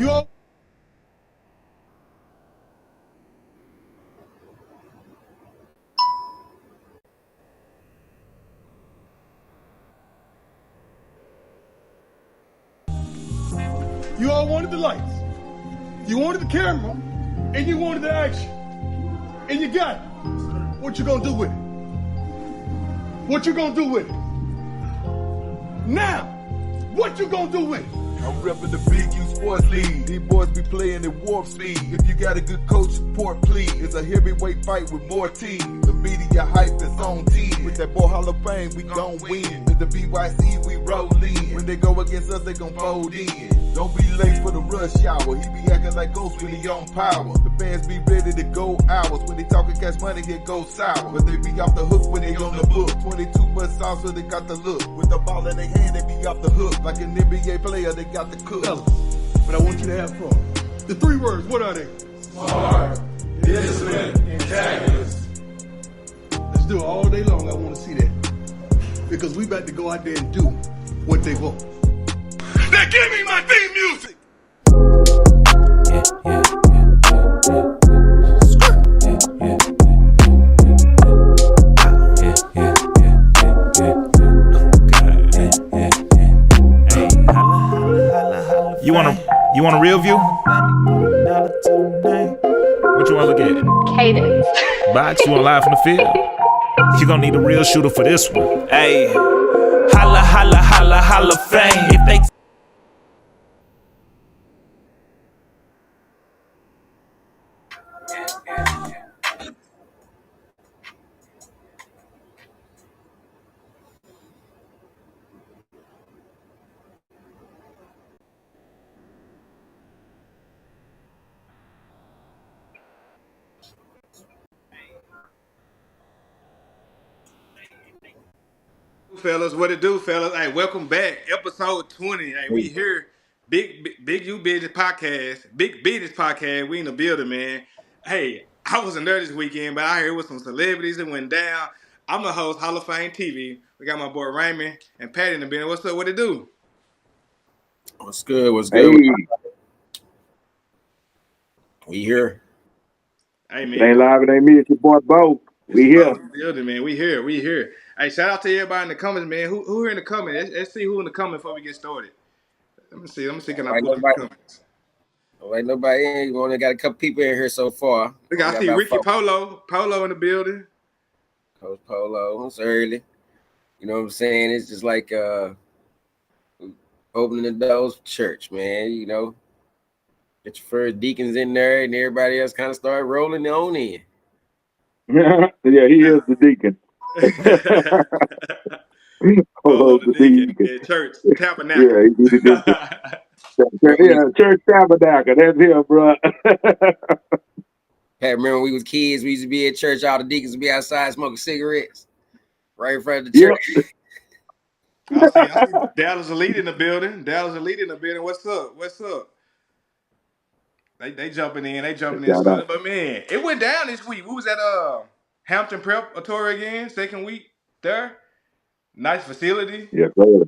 You all. You all wanted the lights. You wanted the camera, and you wanted the action. And you got it. What you gonna do with it? What you gonna do with it? Now, what you gonna do with it? I'm repping the Big U Sports League. These boys be playing at warp speed. If you got a good coach, support please. It's a heavyweight fight with more teams. The media hype is on team. With that boy Hall of Fame, we gon' win. With the BYC, we roll in. When they go against us, they gon' fold in. Don't be late for the rush hour. He be acting like Ghost when he on power. The fans be ready to go hours. When they talking cash money, it goes sour. But they be off the hook when they on the book. 22 bucks sauce, so they got the look. With the ball in their hand, they be off the hook. Like an NBA player, they got the cook. But I want you to have fun. The 3 words, what are they? Smart, discipline, antagonist. Let's do it all day long. I want to see that. Because we about to go out there and do what they want. Now give me my theme music! You want a real view? What you want to look at? Cadence. Box, you want live from the field? You gonna need a real shooter for this one. Hey, holla, holla, holla, holla fame. If they fellas, what it do, fellas? Hey, welcome back, episode 20. Hey, we here, big U Business podcast, big business podcast. We in the building, man. Hey, I wasn't there this weekend, but I heard with some celebrities that went down. I'm the host, Hall of Fame TV. We got my boy Raymond and Patty in the building. What's up? What it do? What's good? What's good? Hey. We here. Hey, It man. ain't live, it ain't me, it's your boy Bo. We here. Building, man. We here. Hey, shout out to everybody in the comments, man. Who here in the comments? Let's see who in the comments before we get started. Let me see. Can I put in the comments? Like nobody ain't only got a couple people in here so far. Look, I see Ricky Polo in the building. Coach Polo, it's early. You know what I'm saying? It's just like opening the doors for church, man. You know, get your first deacons in there, and everybody else kind of start rolling on in. Yeah, he is the deacon. The deacon at church tabernacle. Yeah, he's the deacon. Yeah, church tabernacle. That's him, bro. Pat, remember when we was kids, we used to be at church, all the deacons would be outside smoking cigarettes right in front of the church. Yep. I see Dallas Elite in the building. What's up? They jumping in. But man, it went down this week. We was at Hampton Preparatory again, second week there. Nice facility. Yes, sir.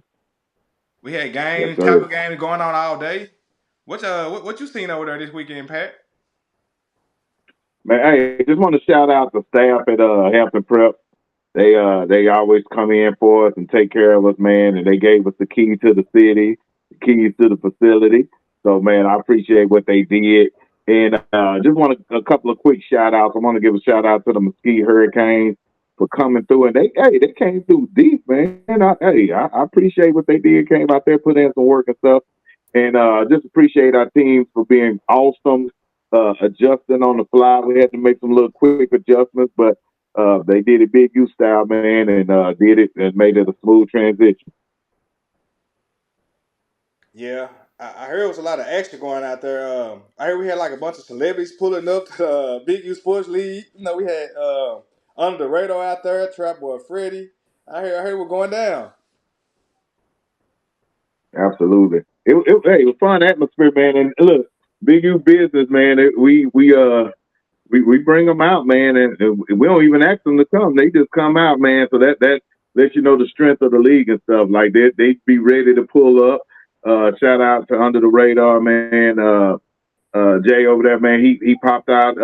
We had games, tackle games going on all day. What you seen over there this weekend, Pat? Man, hey, just want to shout out the staff at Hampton Prep. They always come in for us and take care of us, man. And they gave us the key to the city, the keys to the facility. So, man, I appreciate what they did. And just want a couple of quick shout outs. I want to give a shout out to the Mesquite Hurricanes for coming through. And they came through deep, man. I appreciate what they did. Came out there, put in some work and stuff. And just appreciate our teams for being awesome, adjusting on the fly. We had to make some little quick adjustments, but they did it Big U style, man, and did it and made it a smooth transition. Yeah, I heard it was a lot of action going out there. I heard we had like a bunch of celebrities pulling up to Big U Sports League. You know, we had Under the Radar out there, Trap Boy Freddie. I heard we're going down. Absolutely. It was fun atmosphere, man. And look, Big U Business, man. We bring them out, man, and we don't even ask them to come. They just come out, man. So that lets you know the strength of the league and stuff. Like they be ready to pull up. Shout out to Under the Radar, man. Jay over there, man. He popped out,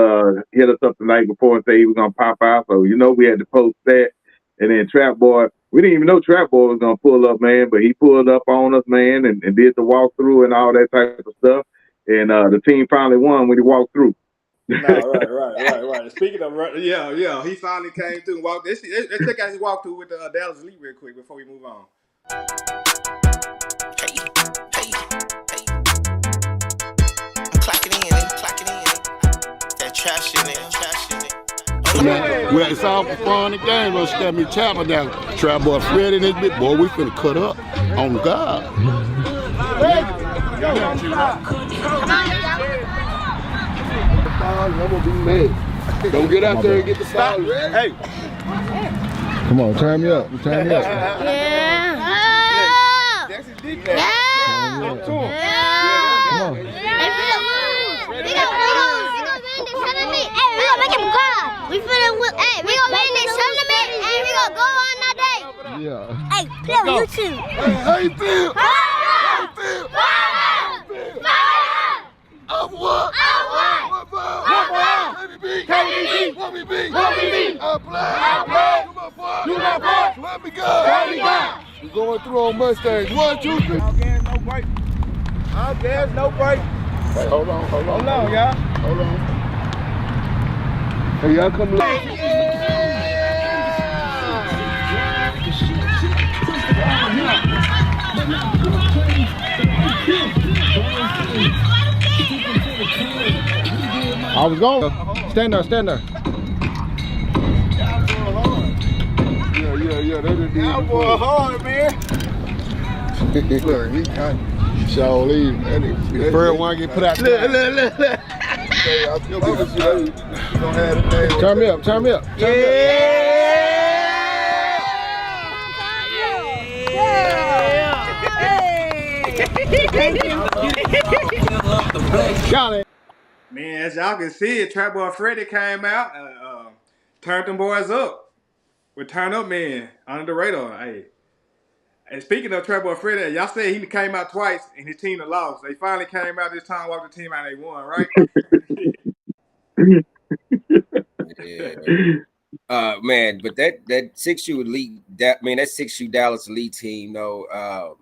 hit us up the night before and said he was gonna pop out. So we had to post that. And then Trap Boy, we didn't even know Trap Boy was gonna pull up, man, but he pulled up on us, man, and did the walkthrough and all that type of stuff. And the team finally won when he walked through. No, right. Speaking of, yeah, he finally came through and walked. Let's check out his walkthrough with the Dallas Elite real quick before we move on. Hey. I'm clocking in. That trash shit in. Well, it's all for fun and game. Let's get me chopping down. Trap Boy Fred in this bit. Boy, we finna cut up on God. I'm gonna be mad. Don't get out there and get the stop. Hey. Come on, turn me up. Yeah. Come on. We finna win this tournament and we gonna go on that day. Yeah. Hey, play on YouTube. Hey, Phil. Of what? KDB. What we be? I play. You my boy. Let me go. We're going through on Mustangs. 1, 2, 3. All gas, no break. Hey, hold on, y'all. Hold on. Hey, y'all come late. I was going. Stand there. Yeah. They done did. Y'all boy hard, man. Look, he got Shaw leave. The first one get put out there. Look. Turn me up. Got it. Man, as y'all can see, Trap Boy Freddy came out, turned them boys up with Turn Up Man Under the Radar. Hey, and speaking of Trap Boy Freddy, y'all said he came out twice and his team had lost. They finally came out this time, walked the team out, and they won, right? Yeah. Man, but that 6U elite, that 6U Dallas elite team, though,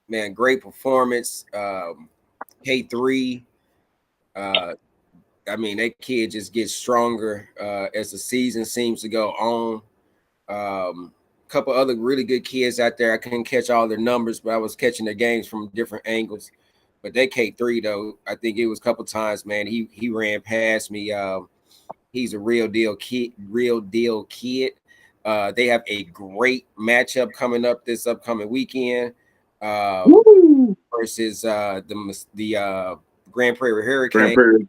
man, great performance. K3, that kid just gets stronger as the season seems to go on. Couple other really good kids out there. I couldn't catch all their numbers, but I was catching their games from different angles. But that K3 though, I think it was a couple times, man. He ran past me. He's a real deal kid. They have a great matchup coming up this upcoming weekend versus the Grand Prairie Hurricanes.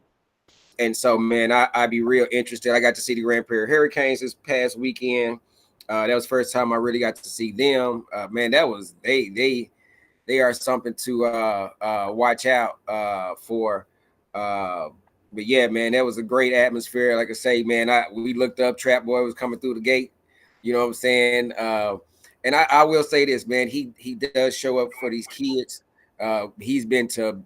And so, man, I'd be real interested. I got to see the Grand Prairie Hurricanes this past weekend. That was the first time I really got to see them. Man, that was they are something to watch out for. But yeah, man, that was a great atmosphere. Like I say, man, we looked up, Trap Boy was coming through the gate. You know what I'm saying? And I will say this, man, he does show up for these kids. He's been to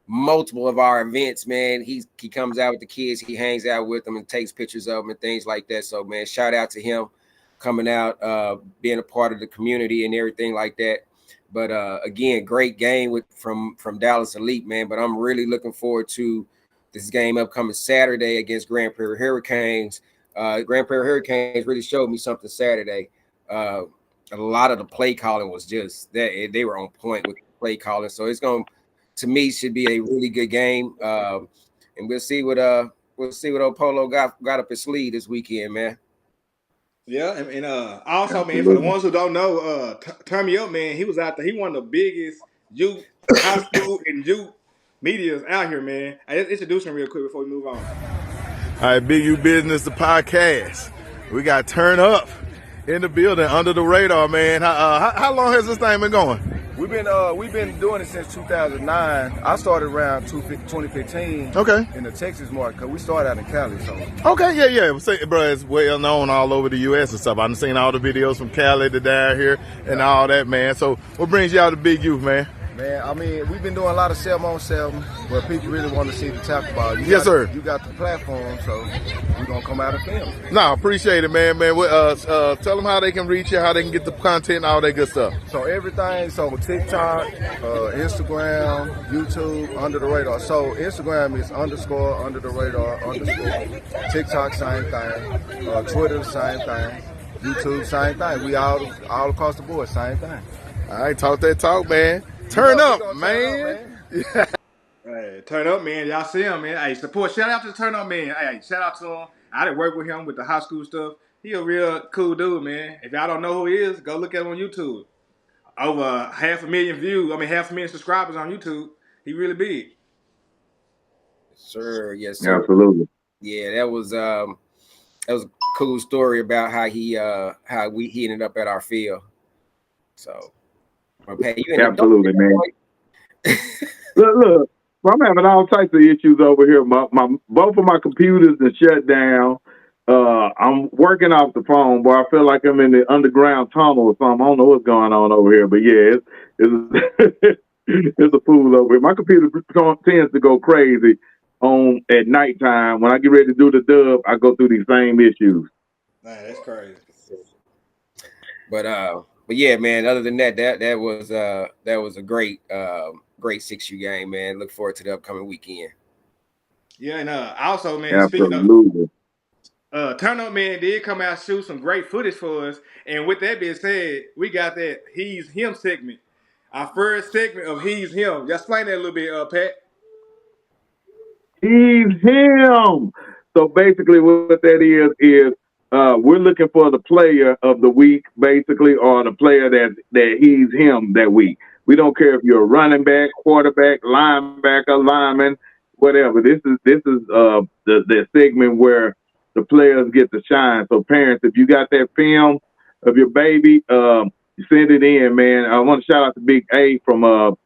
multiple of our events, man. He comes out with the kids, he hangs out with them and takes pictures of them and things like that. So, man, shout out to him coming out, being a part of the community and everything like that. But again, great game from Dallas Elite, man. But I'm really looking forward to this game upcoming Saturday against Grand Prairie Hurricanes. Grand Prairie Hurricanes really showed me something Saturday. A lot of the play calling was just that they were on point with the play calling. So it's going to me should be a really good game. And we'll see what old Polo got up his sleeve this weekend, man. Yeah, and also, man, for the ones who don't know, Turn Me Up, man, he was out there. He one of the biggest youth high school and youth medias out here, man. Let's introduce him real quick before we move on. All right, Big U Bidnezz, the podcast. We got Turn Up in the building, Under the Radar, man. How long has this thing been going? We've been doing it since 2009. I started around 2015. Okay. In the Texas market, because we started out in Cali. So. Okay, yeah. Say, bro, it's well known all over the U.S. and stuff. I've seen all the videos from Cali to down here and all that, man. So what brings y'all to Big Youth, man? Man, I mean, we've been doing a lot of 7-on-7, but people really want to see the tackle ball. Yes, sir. You got the platform, so we're going to come out and film. No, appreciate it, man. Tell them how they can reach you, how they can get the content, and all that good stuff. So everything's on TikTok, Instagram, YouTube, Under the Radar. So Instagram is _ under the radar _ TikTok, same thing. Twitter, same thing. YouTube, same thing. We all across the board, same thing. All right, talk that talk, man. Turn up, man. Hey, Turn Up Man, y'all see him, man. Hey, support. Shout out to the Turn Up Man. Hey, shout out to him. I done work with him with the high school stuff. He a real cool dude, man. If y'all don't know who he is, go look at him on YouTube. Over 500,000 views. 500,000 subscribers on YouTube. He really big. Sir, yes, sir. Absolutely. Yeah, that was a cool story about how he ended up at our field. So, absolutely, man. look, I'm having all types of issues over here. Both of my computers are shut down. I'm working off the phone, but I feel like I'm in the underground tunnel or something. I don't know what's going on over here, but yeah, it's it's a fool over here. My computer tends to go crazy at nighttime. When I get ready to do the dub, I go through these same issues. Man, that's crazy. But yeah, man. Other than that was a great 6U game, man. Look forward to the upcoming weekend. Yeah, and also, man, absolutely. Speaking of Turn Up Man did come out shoot some great footage for us, and with that being said, we got that He's Him segment. Our first segment of He's Him. Just explain that a little bit, Pat. He's him. So basically, what that is we're looking for the player of the week, basically, or the player that he's him that week. We don't care if you're a running back, quarterback, linebacker, lineman, whatever. This is the segment where the players get to shine. So parents, if you got that film of your baby, send it in, man. I want to shout out to Big A from Oak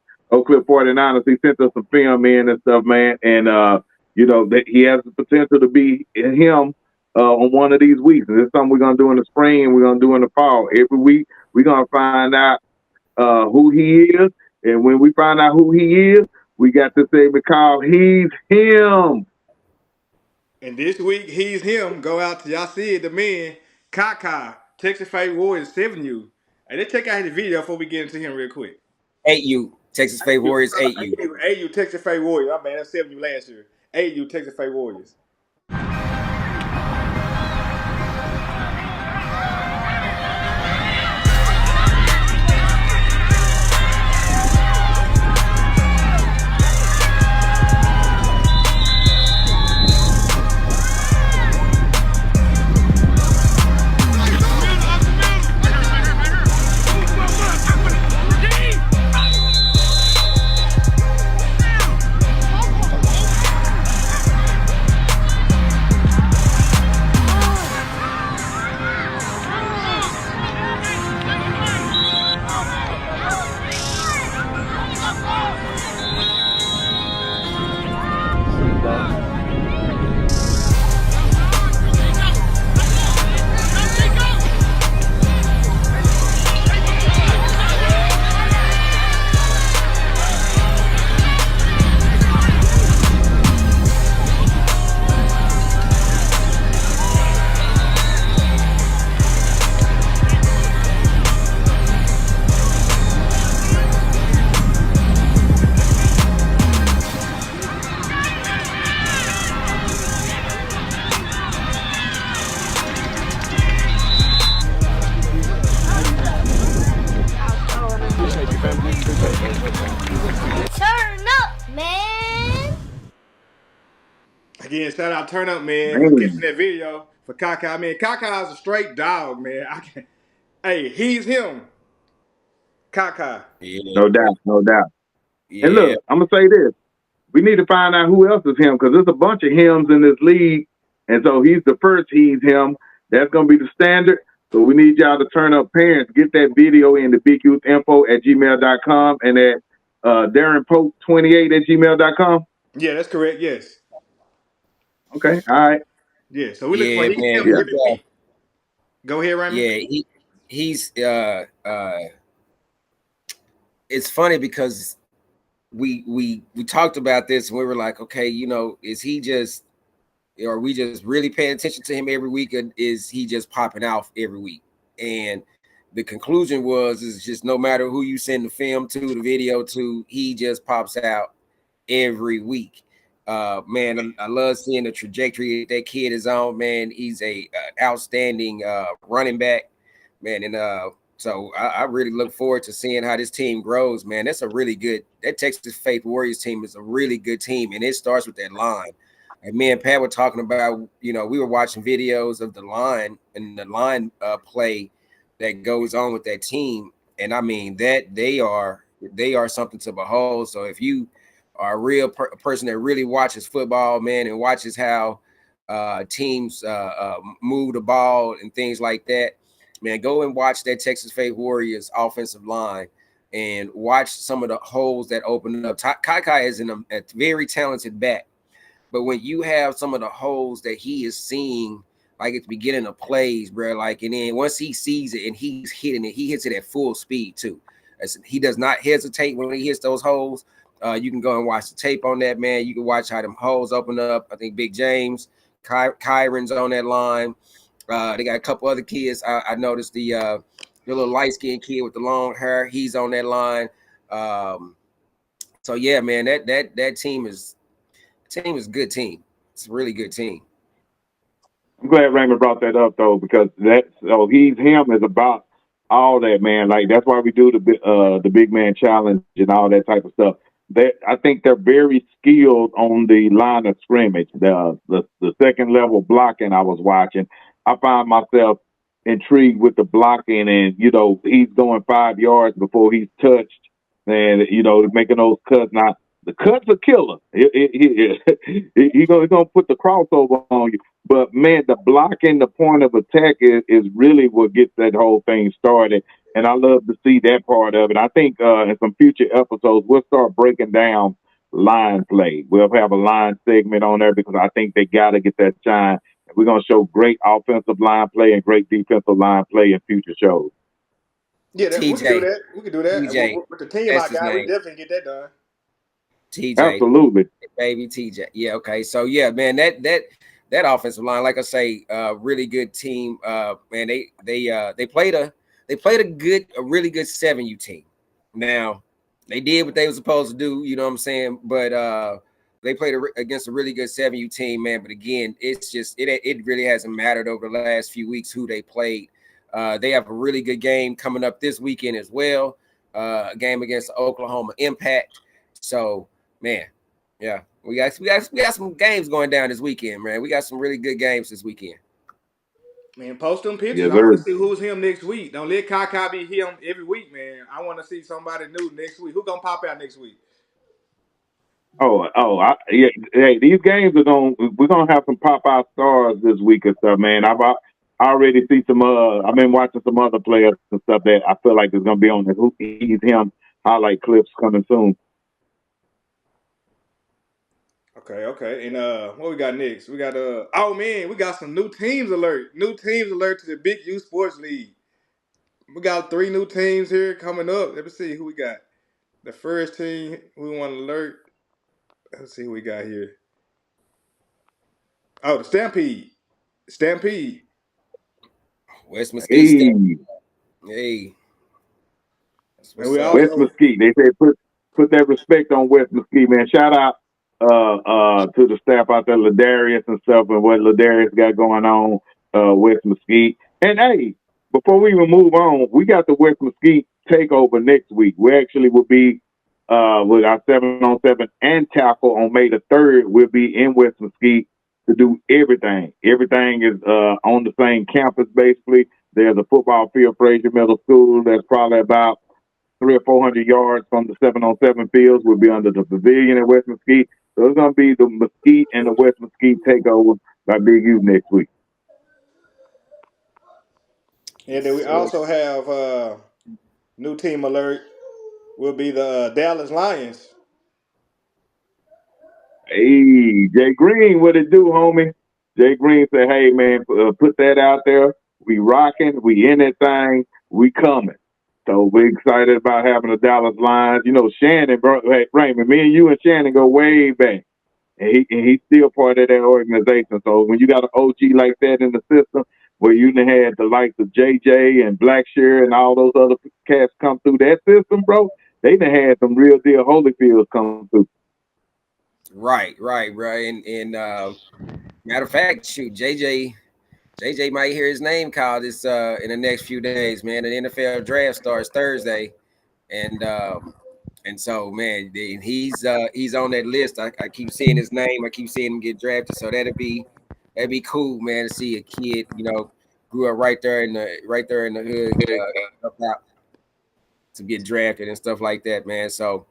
Cliff 49ers. He sent us some film in and stuff, man. And that he has the potential to be him on one of these weeks. And this is something we're going to do in the spring and we're going to do in the fall. Every week, we're going to find out who he is. And when we find out who he is, we got this segment called He's Him. And this week, He's Him. Go out to, y'all see it, the man, Kaka, Texas Favorite Warriors 7U. Hey, let's check out his video before we get into him real quick. 8U, Texas Favorite Warriors, 8U. 8U, Texas Favorite Warriors. Oh, man, that's 7U last year. 8U, Texas Favorite Warriors. Again, shout out Turn Up Man for catching that video for Kaka. I mean, Kaka is a straight dog, man. Hey, he's him. Kaka. Yeah. No doubt. Yeah. And look, I'm going to say this. We need to find out who else is him because there's a bunch of hims in this league. And so he's the first he's him. That's going to be the standard. So we need y'all to turn up parents. Get that video in to bigyouthinfo@gmail.com and at DarrenPope28@gmail.com. Yeah, that's correct. Yes. Okay. All right. Yeah. So we look for he's him every week. Go ahead, Raymond. Yeah, he's it's funny because we talked about this and we were like, okay, you know, is he just, are we just really paying attention to him every week, or is he just popping out every week? And the conclusion was, is just no matter who you send the film to, the video to, he just pops out every week. Man, I love seeing the trajectory that kid is on. Man, he's a outstanding running back, man, and so I really look forward to seeing how this team grows, man. That's a really good, that Texas Faith Warriors team is a really good team, and it starts with that line. And me and Pat were talking about, you know, we were watching videos of the line and the line play that goes on with that team, and I mean that they are something to behold. So if you are a real person that really watches football, man, and watches how teams move the ball and things like that, man, go and watch that Texas Faith Warriors offensive line and watch some of the holes that open up. Kai is a very talented back, but when you have some of the holes that he is seeing, like at the beginning of plays, bro, like, and then once he sees it and he's hitting it, he hits it at full speed too. He does not hesitate when he hits those holes. You can go and watch the tape on that, man. You can watch how them holes open up. I think Big James, Kyron's on that line. They got a couple other kids. I noticed the little light-skinned kid with the long hair. He's on that line. So yeah, man, that team is a good team. It's a really good team. I'm glad Raymond brought that up though, because him is about all that, man. Like that's why we do the big man challenge and all that type of stuff. I think they're very skilled on the line of scrimmage. The second level blocking I was watching, I find myself intrigued with the blocking, and you know he's going 5 yards before he's touched, and you know making those cuts. Now the cuts are killer. He's gonna put the crossover on you. But man, the blocking, the point of attack is really what gets that whole thing started. And I love to see that part of it. I think in some future episodes, we'll start breaking down line play. We'll have a line segment on there because I think they got to get that shine. We're going to show great offensive line play and great defensive line play in future shows. Yeah, we can do that. We can do that. TJ, with the team I got, we definitely get that done. TJ, absolutely, baby TJ. Yeah, okay. So yeah, man, that offensive line, like I say, really good team. Man, they played a really good 7U team. Now they did what they were supposed to do, you know what I'm saying? But they played against a really good 7U team, man. But again, it's just it really hasn't mattered over the last few weeks who they played. They have a really good game coming up this weekend as well. A game against Oklahoma Impact. So man, yeah, we got some games going down this weekend, man. We got some really good games this weekend. Man, post them pictures. Yes, I want to see who's him next week. Don't let Kai be him every week, man. I want to see somebody new next week. Who gonna pop out next week? Yeah. Hey, these games we're gonna have some pop out stars this week and stuff, man. I already see some. I've been watching some other players and stuff that I feel like is gonna be on the who he's him highlight clips coming soon. Okay. And what we got next? We got we got some new teams alert. New teams alert to the Big U Sports League. We got 3 new teams here coming up. Let me see who we got. The first team we want to alert. Let's see who we got here. Oh, the Stampede. West Mesquite. Hey. West Mesquite. They say put that respect on West Mesquite, man. Shout out to the staff out there, Ladarius and stuff, and what Ladarius got going on, West Mesquite. And hey, before we even move on, we got the West Mesquite takeover next week. We actually will be with our 7-on-7 and tackle on May the 3rd. We'll be in West Mesquite to do everything. Everything is on the same campus, basically. There's a football field, Frazier Middle School, that's probably about 300 or 400 yards from the 7-on-7 fields. We'll be under the pavilion at West Mesquite. So it's going to be the Mesquite and the West Mesquite takeover by Big U next week. And then we also have new team alert will be the Dallas Lions. Hey, Jay Green, what it do, homie? Jay Green said, hey, man, put that out there. We rocking. We in that thing. We coming. So we're excited about having the Dallas Lions. You know, Shannon, bro, hey, Raymond, me and you and Shannon go way back. And he's still part of that organization. So when you got an OG like that in the system, where you done had the likes of JJ and Blackshear and all those other cats come through that system, bro, they done had some real deal Holyfields come through. Right. And matter of fact, shoot, JJ might hear his name called this in the next few days, man. The NFL draft starts Thursday, and so man, he's on that list. I keep seeing his name. I keep seeing him get drafted. So that'd be cool, man, to see a kid, grew up right there in the hood, out to get drafted and stuff like that, man. So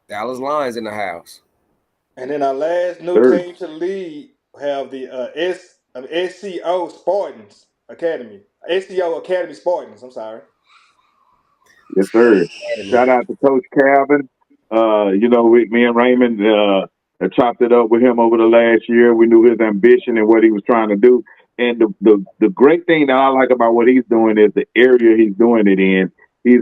Dallas Lions in the house. And then our last new team to lead have the SCO Spartans Academy. SCO Academy Spartans, I'm sorry. Yes, sir. Shout out to Coach Calvin. Me and Raymond chopped it up with him over the last year. We knew his ambition and what he was trying to do. And the great thing that I like about what he's doing is the area he's doing it in. He's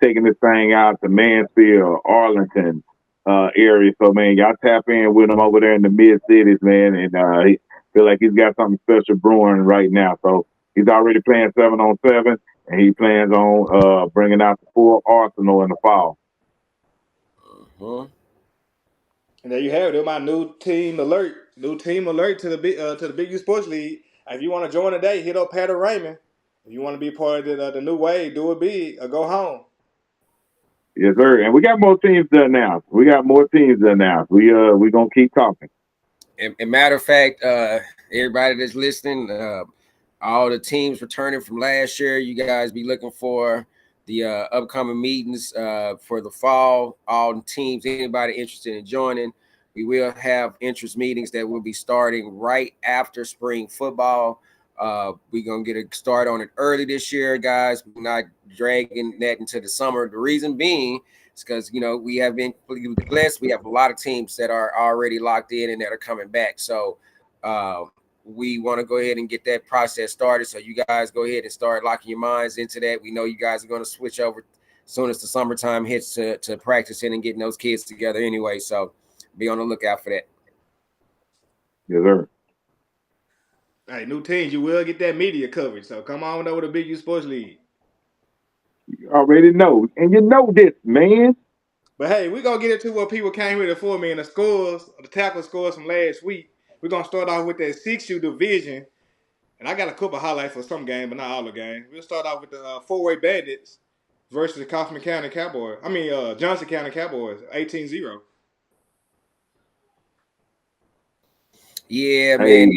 taking this thing out to Mansfield, Arlington area. So man, y'all tap in with him over there in the mid cities, man. And he feel like he's got something special brewing right now. So he's already playing 7-on-7. And he plans on bringing out the full arsenal in the fall. And there you have it. My new team alert. New team alert to the Big U Sports League. If you want to join today, hit up Patty Raymond. If you want to be part of the new wave, do it big or go home. Yes, sir. And we got more teams to announce. We gonna keep talking. And matter of fact, everybody that's listening, all the teams returning from last year, you guys be looking for the upcoming meetings for the fall. All the teams, anybody interested in joining, we will have interest meetings that will be starting right after spring football. We're going to get a start on it early this year, guys. We're not dragging that into the summer. The reason being is because, we have been blessed. We have a lot of teams that are already locked in and that are coming back. So, we want to go ahead and get that process started. So you guys go ahead and start locking your minds into that. We know you guys are going to switch over as soon as the summertime hits to practicing and getting those kids together anyway. So be on the lookout for that. Yes, sir. Hey, new teams, you will get that media coverage. So come on over to Big U Sports League. You already know. And you know this, man. But hey, we're going to get into what people came here for me and the tackle scores from last week. We're going to start off with that 6U division. And I got a couple of highlights for some games, but not all the games. We'll start off with the four-way Bandits versus the Johnson County Cowboys, 18-0. Yeah, man.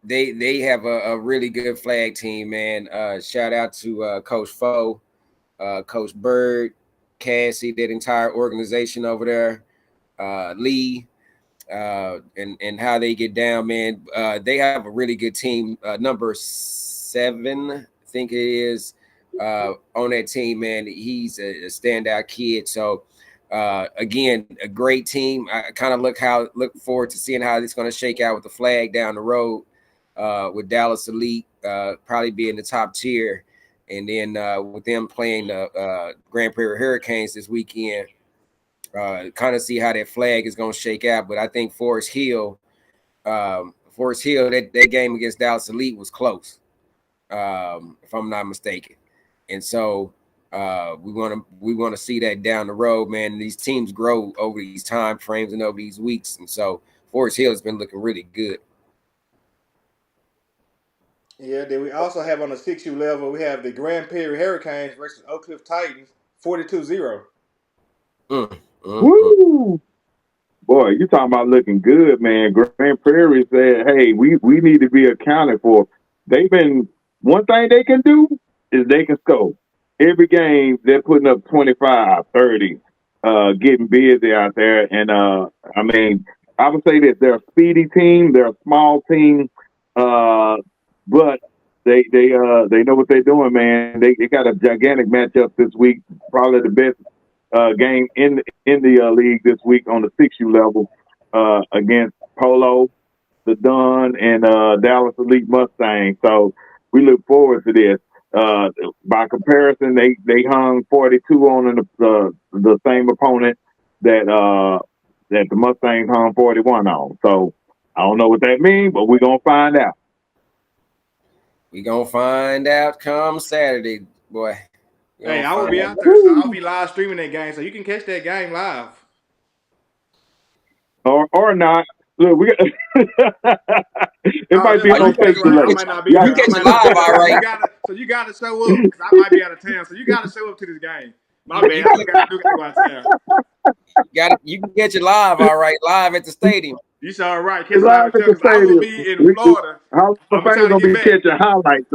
They have a really good flag team, man. Shout out to Coach Foe, Coach Bird, Cassie, that entire organization over there, Lee, and how they get down, man. They have a really good team. Number 7, I think it is, on that team, man. He's a standout kid. So again, a great team. I kind of look forward to seeing how it's going to shake out with the flag down the road, with Dallas Elite probably being the top tier. And then with them playing the Grand Prairie Hurricanes this weekend, kind of see how that flag is going to shake out. But I think Forest Hill, that game against Dallas Elite was close, if I'm not mistaken. And so we want to see that down the road, man. These teams grow over these time frames and over these weeks. And so Forest Hill has been looking really good. Yeah, then we also have on the 6U level, we have the Grand Prairie Hurricanes versus Oak Cliff Titans, 42-0. Woo! Boy, you talking about looking good, man. Grand Prairie said, hey, we need to be accounted for. One thing they can do is they can score. Every game, they're putting up 25, 30, getting busy out there. And, I would say that they're a speedy team. They're a small team. But they know what they're doing, man. They got a gigantic matchup this week, probably the best game in the league this week on the 6U level against Polo, the Dunn, and Dallas Elite Mustang. So we look forward to this. By comparison, they hung 42 on the same opponent that the Mustangs hung 41 on. So I don't know what that means, but we're gonna find out. We gonna find out come Saturday, boy. Hey, I will be out there, so I'll be live streaming that game, so you can catch that game live. Or not. Look, we got it might be on fake delay. I might not be there. You catch it live, all right. So you gotta show up because I might be out of town. So you gotta show up to this game. My bad. I forgot to go out of town. You can catch it live, all right, live at the stadium. You saw it right. Catch it live because I will be in Florida. Hall of Fame gonna be catching highlights.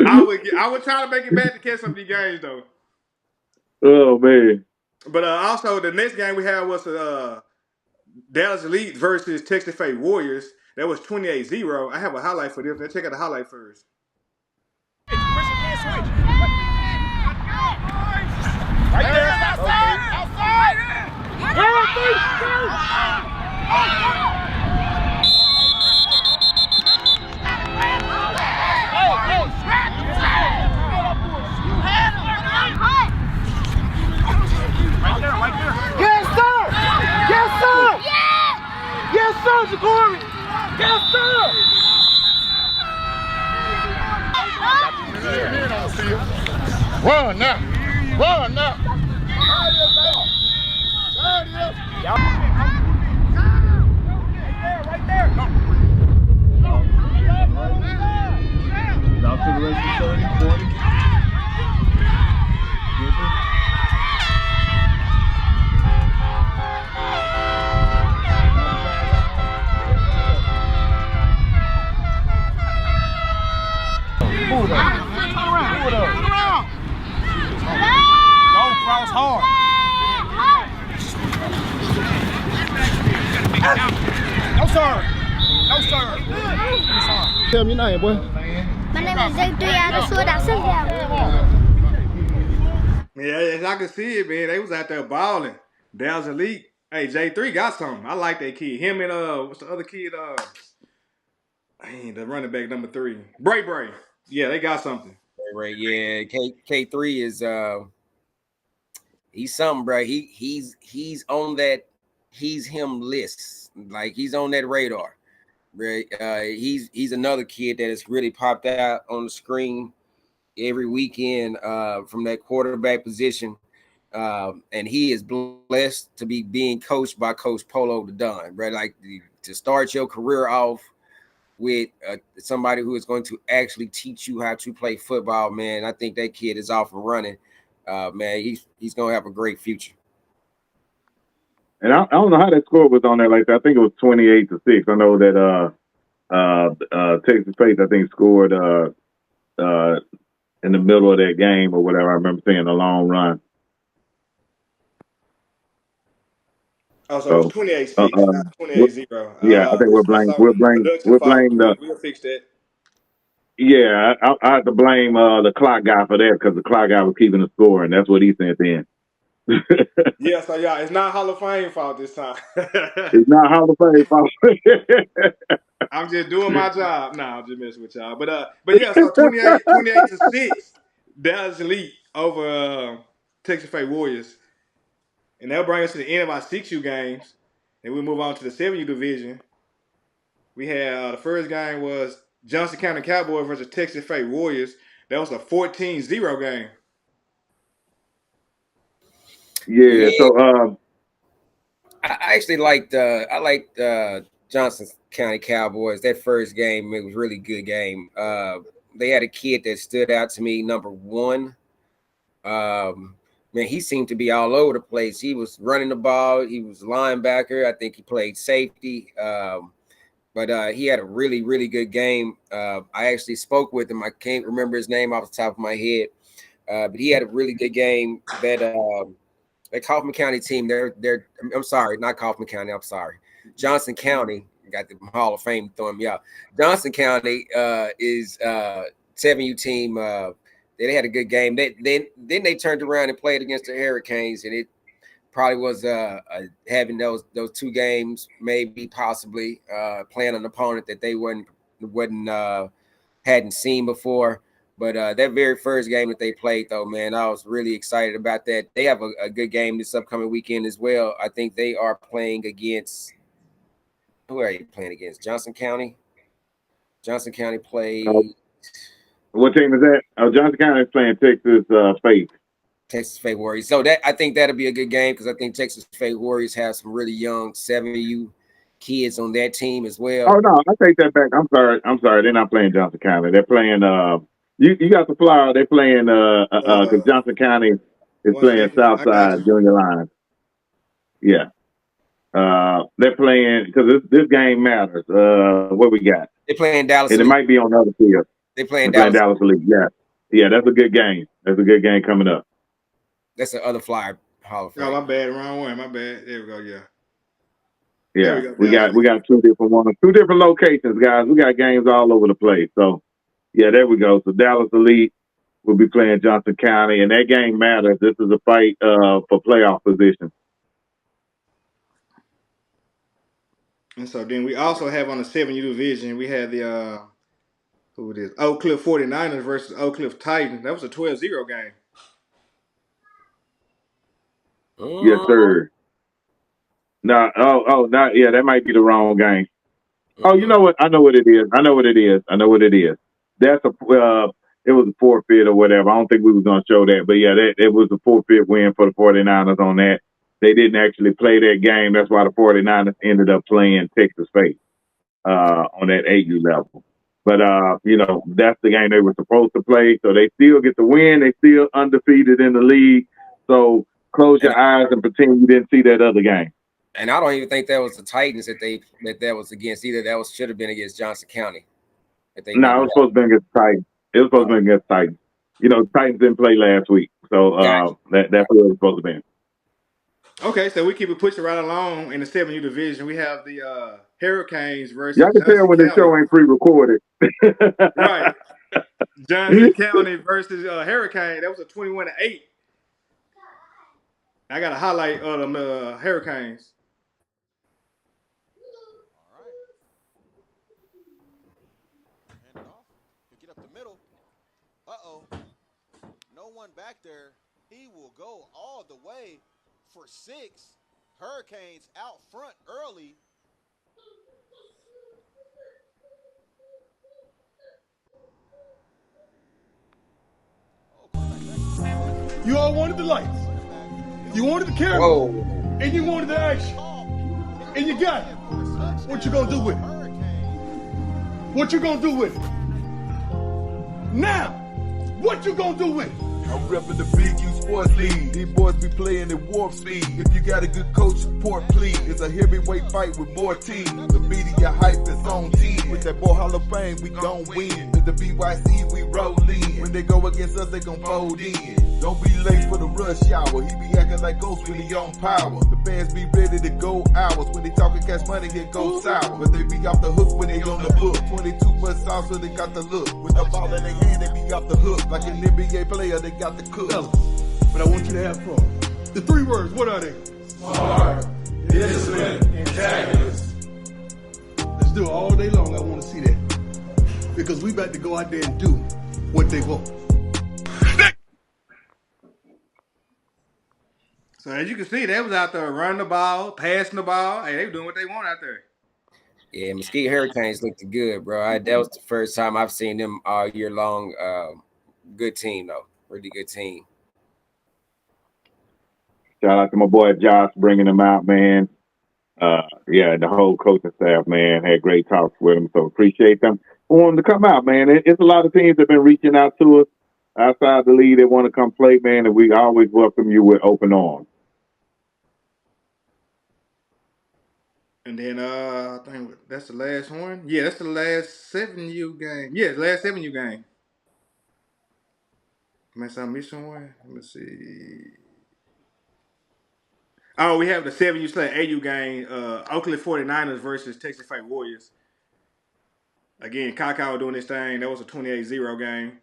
I would try to make it back to catch some of these games though. Oh man. But also the next game we had was Dallas Elite versus Texas Fate Warriors. That was 28-0. I have a highlight for this. Let's check out the highlight first. Right there. Outside. Right there. Yes, sir. Yes, sir, Jacory. Yes, sir. Run now. Right there. Out to the rest of 30, 40. Turn around. Go cross hard. No, sir. Tell me your name, boy. My name is J3 out of Sword. Yeah, as I can see it, man. They was out there balling. Dallas Elite. Hey, J3 got something. I like that kid. Him and what's the other kid? The running back number 3. Bray. Yeah, they got something. Right, yeah. K3 is he's something, bro. He's on that he's him list. Like he's on that radar. Right. He's another kid that has really popped out on the screen every weekend from that quarterback position. And he is blessed to be being coached by Coach Polo the Don, right? Like to start your career off with somebody who is going to actually teach you how to play football, man. I think that kid is off and running. Man, he's going to have a great future. And I don't know how that score was on there like that. I think it was 28-6. I know that Texas Faith, I think, scored in the middle of that game or whatever. I remember seeing a long run. Oh, so it was 28-6, not 28-0. Yeah, I think we'll blame the. We'll fix that. Yeah, I have to blame the clock guy for that because the clock guy was keeping the score, and that's what he sent in. Yeah, so yeah, it's not Hall of Fame fault this time. It's not Hall of Fame fault. I'm just doing my job. Nah, I'm just messing with y'all. But yeah, so 28-6, Dallas Elite over Texas Fate Warriors. And that'll bring us to the end of our 6U games. And we'll move on to the 7U division. We had the first game was Johnson County Cowboys versus Texas Fate Warriors. That was a 14-0 game. Yeah, so I actually liked Johnson County Cowboys. That first game, it was a really good game. They had a kid that stood out to me, number 1. Man, he seemed to be all over the place. He was running the ball. He was linebacker. I think he played safety. But he had a really, really good game. I actually spoke with him. I can't remember his name off the top of my head. But he had a really good game. That Kaufman County team, I'm sorry, not Kaufman County, I'm sorry. Johnson County, got the Hall of Fame throwing me out. Johnson County is 7U team. They had a good game. Then they turned around and played against the Hurricanes, and it probably was having those 2 games, maybe possibly playing an opponent that they weren't hadn't seen before. But that very first game that they played, though, man, I was really excited about that. They have a good game this upcoming weekend as well. I think they are playing against – who are you playing against? Johnson County? Johnson County played what team is that? Johnson County is playing Texas Faith. Texas Faith Warriors. So that I think that'll be a good game because I think Texas Faith Warriors have some really young 7U kids on that team as well. Oh no, I take that back. I'm sorry. They're not playing Johnson County. They're playing you got the flyer. They're playing because Johnson County is playing Southside Junior Line. Yeah. They're playing because this game matters. What we got? They're playing Dallas. And it might be on the other field. They're playing Dallas Elite. Yeah, that's a good game. That's a good game coming up. That's the other flyer. Hall of Fame. Oh, my bad. Wrong one. My bad. There we go. Yeah. Yeah, we got two different ones, two different locations, guys. We got games all over the place. So, yeah, there we go. So Dallas Elite will be playing Johnson County, and that game matters. This is a fight for playoff position. And so then we also have on the 7U division, we had the who it is? Oak Cliff 49ers versus Oak Cliff Titans. That was a 12-0 game. Yes, sir. No, that might be the wrong game. Oh, you know what? I know what it is. That's it was a forfeit or whatever. I don't think we was going to show that, but yeah, it was a forfeit win for the 49ers on that. They didn't actually play that game. That's why the 49ers ended up playing Texas Faith on that 8U level. But, that's the game they were supposed to play. So they still get the win. They still undefeated in the league. So close your eyes and pretend you didn't see that other game. And I don't even think that was the Titans that was against either. That should have been against Johnson County. No, it was supposed to be against Titans. Titans. Titans didn't play last week. So that's what it was supposed to be. Okay, so we keep it pushing right along in the 7U division. We have the Hurricanes versus Y'all can tell when the show ain't pre-recorded. Right. Johnson County versus Hurricane. That was a 21-8. I got to highlight them Hurricanes. All right. Hand it off. You get up the middle. Uh-oh. No one back there. He will go all the way for 6. Hurricanes out front early. You all wanted the lights. You wanted the camera. And you wanted the action. And you got it. What you gonna do with it? What you gonna do with it? Now, what you gonna do with it? I'm repping the Big U Sports League. These boys be playing at warp speed. If you got a good coach, support please. It's a heavyweight fight with more teams. The media hype is on team. With that Boy Hall of Fame, we gon' win. With the BYC, we roll in. When they go against us, they gon' fold in. Don't be late for the rush hour. He be acting like Ghost when he on power. The fans be ready to go hours. When they talking cash money, it goes sour. But they be off the hook when they on the book. 22 much sauce, so they got the look. With the ball in their hand, they be off the hook. Like an NBA player, they got the cook. But I want you to have fun. The 3 words, what are they? Smart, discipline, antagonist. Let's do it all day long. I want to see that. Because we about to go out there and do what they want. So as you can see, they was out there running the ball, passing the ball. Hey, they were doing what they want out there. Yeah, Mesquite Hurricanes looked good, bro. That was the first time I've seen them all year long. Good team, though. Really good team. Shout out to my boy Josh bringing them out, man. The whole coaching staff, man, had great talks with them. So appreciate them for wanting to come out, man. It's a lot of teams that have been reaching out to us outside the league that want to come play, man, and we always welcome you with open arms. And then I think that's the last one. Yeah, that's the last 7U game. Yeah, the last 7U game. Unless I missed somewhere. Let me see. Oh, we have the 7U/8U game. Oakland 49ers versus Texas Faith Warriors. Again, Kaka doing this thing. That was a 28-0 game.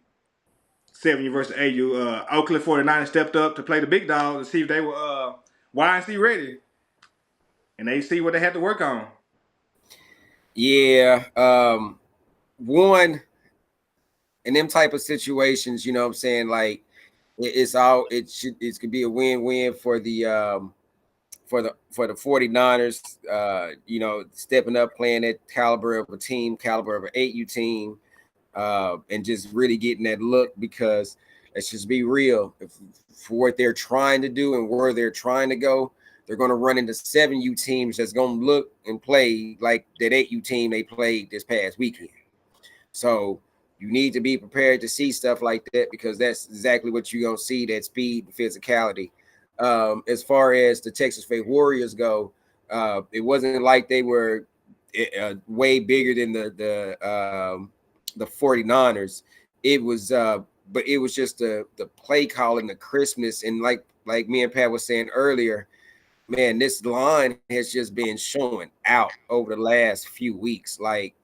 7U versus 8U. Oakland 49ers stepped up to play the big dog to see if they were Y&C ready. And they see what they had to work on. Yeah. one, in them type of situations, you know what I'm saying? Like it could be a win-win for the 49ers, you know, stepping up, playing that caliber of a team, caliber of an 8U team, and just really getting that look, because let's just be real. For what they're trying to do and where they're trying to go, they're going to run into 7U teams that's going to look and play like that 8U team they played this past weekend. So you need to be prepared to see stuff like that, because that's exactly what you're going to see, that speed and physicality. As far as the Texas State Warriors go, it wasn't like they were way bigger than the 49ers. It was, but it was just the play calling, the crispness, and like me and Pat was saying earlier, man, this line has just been showing out over the last few weeks. Like,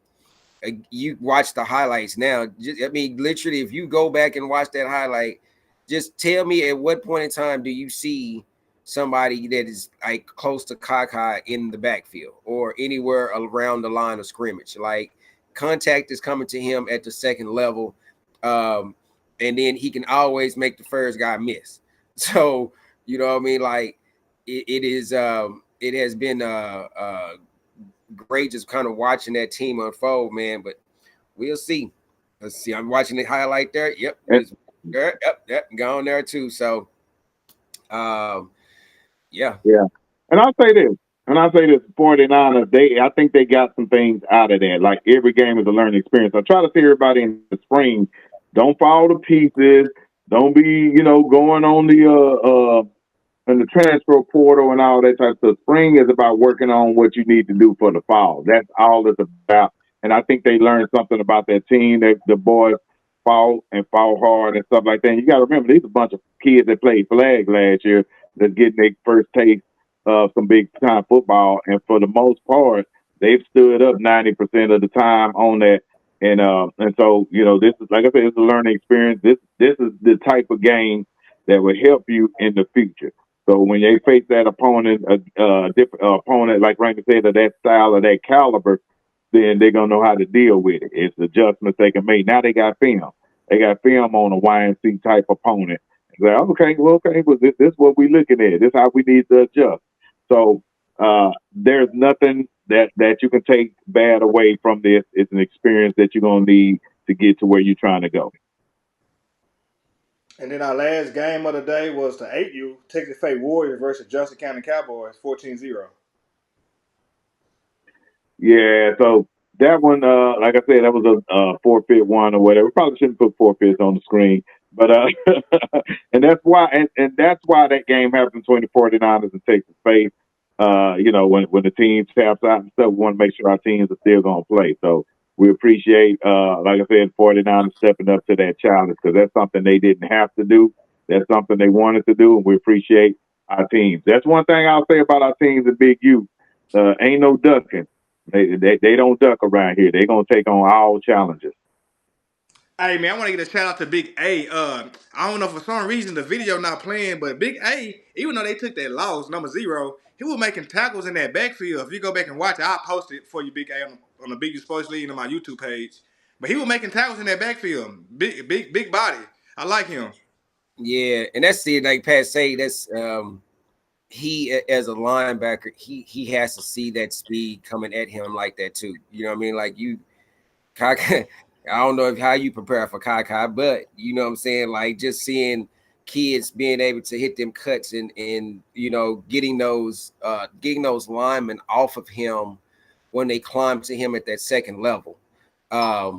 you watch the highlights now. I mean, literally, if you go back and watch that highlight, just tell me at what point in time do you see somebody that is like close to Kaka in the backfield or anywhere around the line of scrimmage? Like, contact is coming to him at the second level, and then he can always make the first guy miss. So, you know what I mean? Like, it has been great just kind of watching that team unfold, man. But we'll see. Let's see. I'm watching the highlight there. Yep. Yep. Gone there too. So, yeah. And I'll say this. 49ers, I think they got some things out of that. Like, every game is a learning experience. I try to see everybody in the spring, don't fall to pieces. Don't be, you know, going on the in the transfer portal and all that type of stuff. Spring is about working on what you need to do for the fall. That's all it's about. And I think they learned something about that team. The boys fought hard and stuff like that. And you got to remember, these are a bunch of kids that played flag last year that's getting their first taste of some big time football. And for the most part, they've stood up 90% of the time on that. And so, you know, this is, like I said, it's a learning experience. This is the type of game that will help you in the future. So when they face that opponent, a different opponent, like Randy said, of that style, of that caliber, then they're going to know how to deal with it. It's adjustments they can make. Now they got film. They got film on a YNC type opponent. Like, okay, but this is what we're looking at. This is how we need to adjust. So there's nothing that you can take bad away from this. It's an experience that you're going to need to get to where you're trying to go. And then our last game of the day was the 8U Texas State Warriors versus Johnson County Cowboys, 14-0. Yeah, so that one, like I said, that was a forfeit one or whatever. We probably shouldn't put forfeits on the screen, but and that's why, and that's why that game happened between the 49ers and Texas State. You know, when the team taps out and stuff, we want to make sure our teams are still going to play. So we appreciate, like I said, 49ers stepping up to that challenge, because that's something they didn't have to do. That's something they wanted to do, and we appreciate our teams. That's one thing I'll say about our teams at Big U. Ain't no ducking. They don't duck around here. They're going to take on all challenges. Hey, man, I want to get a shout out to Big A. I don't know, for some reason the video not playing, but Big A, even though they took that loss, number 0, he was making tackles in that backfield. If you go back and watch it, I'll post it for you, Big A, on the Big U Sports League on my YouTube page. But he was making tackles in that backfield. Big body. I like him. Yeah, and that's it. Like Pat say, that's he as a linebacker, he has to see that speed coming at him like that too. You know what I mean? Like Kaka, I don't know how you prepare for Kaka, but you know what I'm saying? Like, just seeing kids being able to hit them cuts and you know, getting those linemen off of him when they climb to him at that second level. I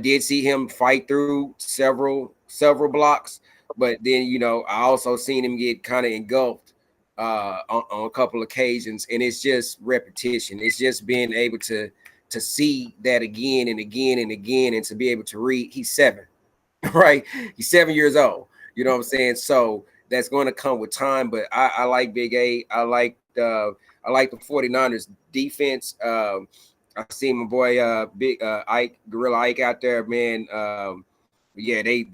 did see him fight through several blocks, but then, you know, I also seen him get kind of engulfed on a couple occasions, and it's just repetition. It's just being able to see that again and again and again, and to be able to read. He's 7, right? He's 7 years old. You know what I'm saying? So that's going to come with time. But I like Big A. I like the 49ers defense. I see my boy Big Ike, Gorilla Ike out there, man. Yeah, they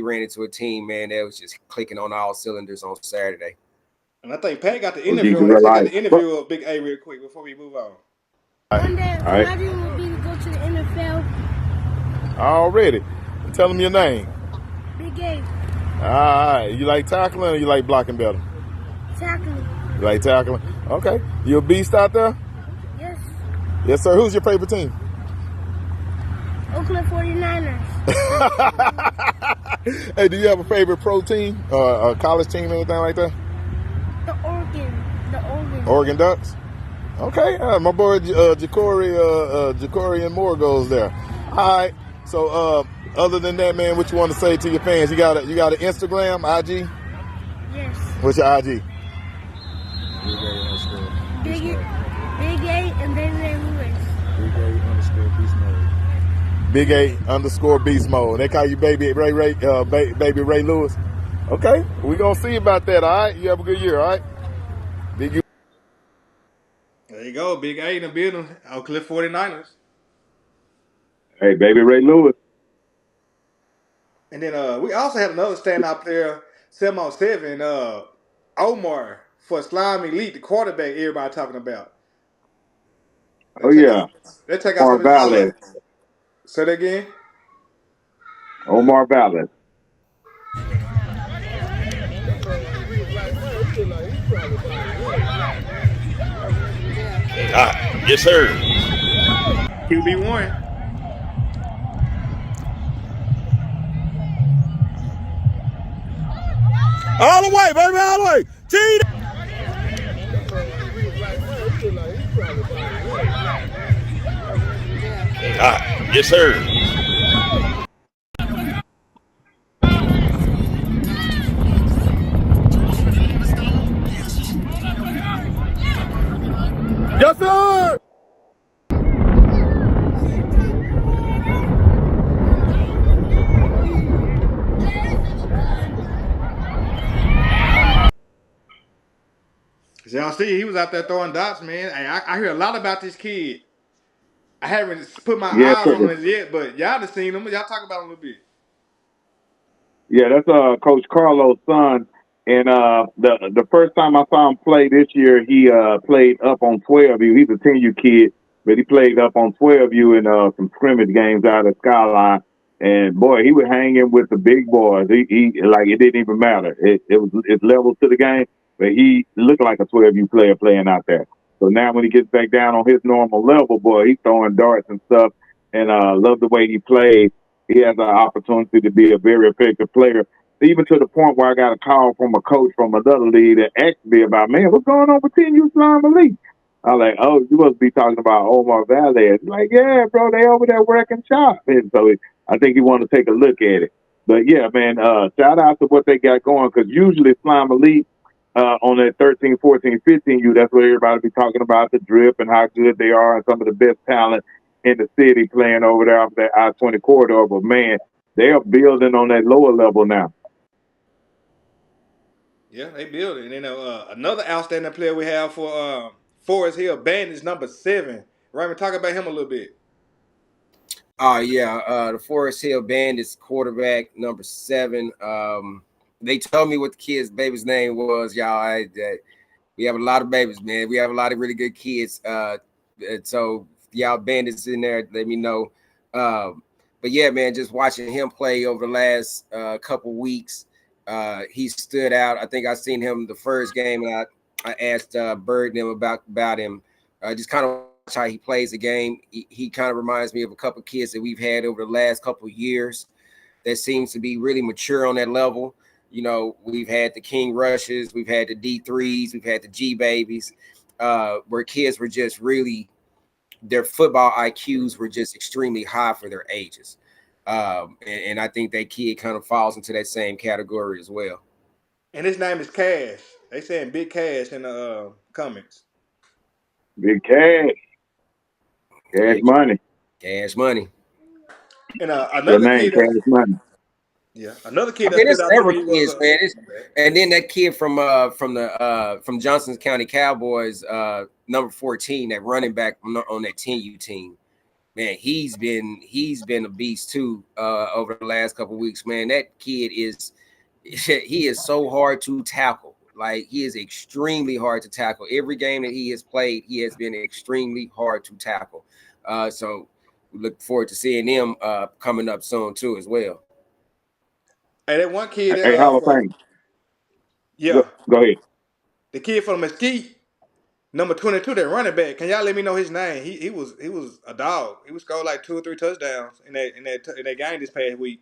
ran into a team, man, that was just clicking on all cylinders on Saturday. And I think Pat got the interview. He got the interview of Big A real quick before we move on. One day, my dream would be to go to the NFL. Phil. Already. Tell them your name. Big A. All right. You like tackling or you like blocking better? Tackling. You like tackling? Okay. You a beast out there? Yes. Yes, sir. Who's your favorite team? Oakland 49ers. Hey, do you have a favorite pro team? A college team, anything like that? The Oregon. Oregon Ducks? Okay. My boy Ja'Cory and Moore goes there. All right. So, other than that, man, what you want to say to your fans? You got an Instagram, IG? Yes. What's your IG? Big A and Baby Ray Lewis. Big A _beast mode. They call you Baby Ray Lewis. Okay, we gonna see about that. All right, you have a good year. All right, Big U. There you go, Big A in the building. Oakland 49ers. Hey, Baby Ray Lewis. And then we also had another standout player, 7-on-7, Omar for Slime Elite, the quarterback everybody talking about. Oh yeah, Let's check out Omar some of his Valdez. highlights. Say that again. Omar Valdez. Yes, sir. QB1. All the way, baby, all the way. T. Yes, sir. Yes, sir. As y'all see, he was out there throwing dots, man. Hey, I hear a lot about this kid. I haven't put my Yeah, eyes on him yet, but y'all done seen him. Y'all talk about him a little bit. yeah, that's Coach Carlos' son. And the first time I saw him play this year, he played up on 12U. He's a 10U kid, but he played up on 12U in some scrimmage games out at Skyline. And boy, he was hanging with the big boys. He like it didn't even matter. It's levels to the game, but he looked like a 12U player playing out there. So now when he gets back down on his normal level, boy, he's throwing darts and stuff. And love the way he plays. He has an opportunity to be a very effective player. Even to the point where I got a call from a coach from another league that asked me about, man, what's going on with 10U Slime Elite? I was like, oh, you must be talking about Omar Valdez. Like, yeah, bro, they over there working shop. And so I think he want to take a look at it. But yeah, man, shout out to what they got going, because usually Slime Elite on that 13, 14, 15U, that's what everybody be talking about, the drip and how good they are and some of the best talent in the city playing over there off that I-20 corridor. But man, they are building on that lower level now. Yeah, they build it. And then another outstanding player we have for Forest Hill Bandits, number 7. Raymond, talk about him a little bit. The Forest Hill Bandits quarterback, number 7. They told me what the kid's baby's name was, y'all. We have a lot of babies, man. We have a lot of really good kids. So y'all Bandits in there, let me know. But yeah, man, just watching him play over the last couple weeks, he stood out. I think I seen him the first game, and I asked Bird and him about him. Just kind of watch how he plays the game. He kind of reminds me of a couple of kids that we've had over the last couple of years that seems to be really mature on that level. You know, we've had the King Rushes, we've had the D3s, we've had the G Babies, where kids were just really, their football IQs were just extremely high for their ages. And I think that kid kind of falls into that same category as well. And his name is Cash. They saying Big Cash in the comments. Big Cash. Cash money. Cash money. And another kid. Cash money. Yeah, another kid. It's several kids, man. And then that kid from Johnson County Cowboys, number 14, that running back on that 10U team. Man, he's been a beast too over the last couple of weeks. Man, that kid is so hard to tackle. Like, he is extremely hard to tackle. Every game that he has played, he has been extremely hard to tackle. So look forward to seeing them coming up soon too as well. Hey, that one kid Hey, Hall of Fame. Yeah. Go ahead. The kid from Mesquite, number 22, that running back. Can y'all let me know his name? He was a dog. He was scored like 2 or 3 touchdowns in that game this past week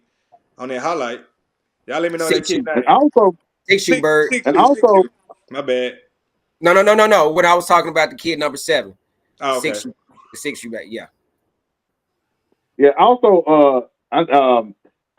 on that highlight. Y'all let me know that kid's Six name. And also, Six and you. also, My bad. No. When I was talking about the kid number 7, Oh, okay. Six you back. Yeah. yeah, also, I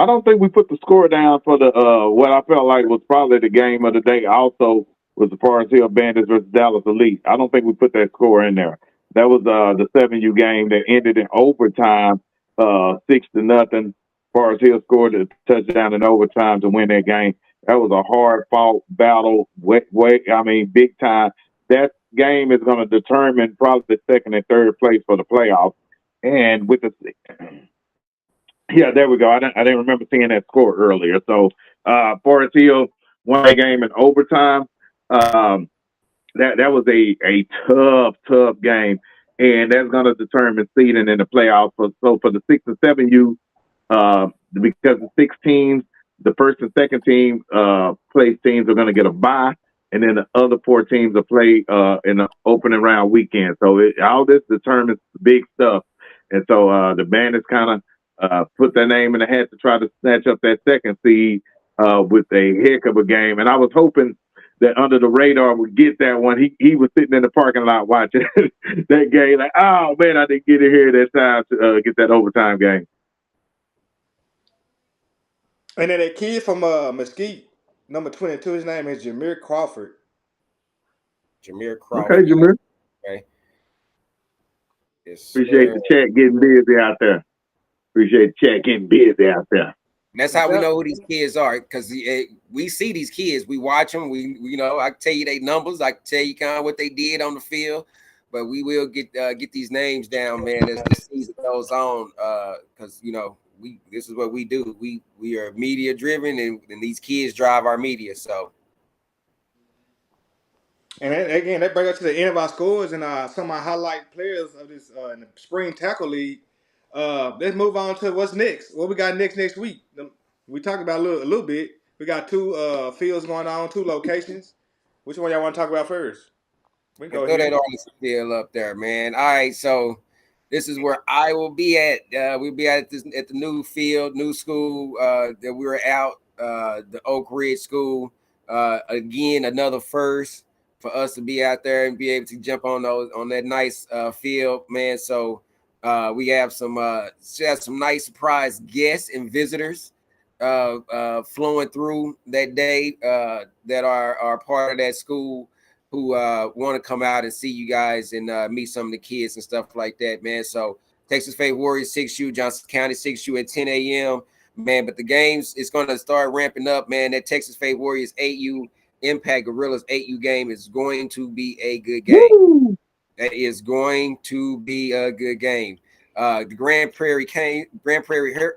don't think we put the score down for the what I felt like was probably the game of the day. Also, was the Forest Hill Bandits versus Dallas Elite. I don't think we put that score in there. That was the 7U game that ended in overtime, 6-0. Forest Hill scored a touchdown in overtime to win that game. That was a hard fought battle. Big time. That game is going to determine probably the second and third place for the playoffs. And with the yeah, there we go. I didn't remember seeing that score earlier. So Forest Hill won a game in overtime. That was a tough game, and that's going to determine seeding in the playoffs. So for the 6 and 7U, because the 6 teams, the first and second team place teams are going to get a bye, and then the other 4 teams will play in the opening round weekend. So all this determines big stuff, and so the Bandits kind of put their name in the hat to try to snatch up that second seed with a heck of a game. And I was hoping that Under the Radar would get that one. He was sitting in the parking lot watching that game, like, oh man, I didn't get in here that time to get that overtime game. And then that kid from Mesquite, number 22, his name is Jameer Crawford. Jameer Crawford. Okay, Jameer. Okay. Yes, Appreciate the chat getting busy out there. Appreciate the chat getting busy out there. And that's how we know who these kids are, because we see these kids, we watch them. We I can tell you their numbers, I can tell you kind of what they did on the field, but we will get these names down, man, as the season goes on. Because this is what we do. We are media driven, and these kids drive our media. So. And again, that brings us to the end of our scores and some of my highlight players of this in the spring tackle league. Let's move on to what's next. What we got next week? We talked about a little bit. We got 2 fields going on, 2 locations. Which one y'all want to talk about first? We can go Throw ahead. that Arlington field up there, man. All right, so this is where I will be at. We'll be at the new field, new school that we were out, the Oak Ridge School. Again, another first for us to be out there and be able to jump on that nice field, man. So we have some nice surprise guests and visitors flowing through that day that are part of that school, who want to come out and see you guys and meet some of the kids and stuff like that, man. So Texas Faith Warriors 6U, Johnson County 6U at 10 a.m., man. But the games is going to start ramping up, man. That Texas Faith Warriors 8U Impact Gorillas 8U game is going to be a good game. Woo! That is going to be a good game. The Grand Prairie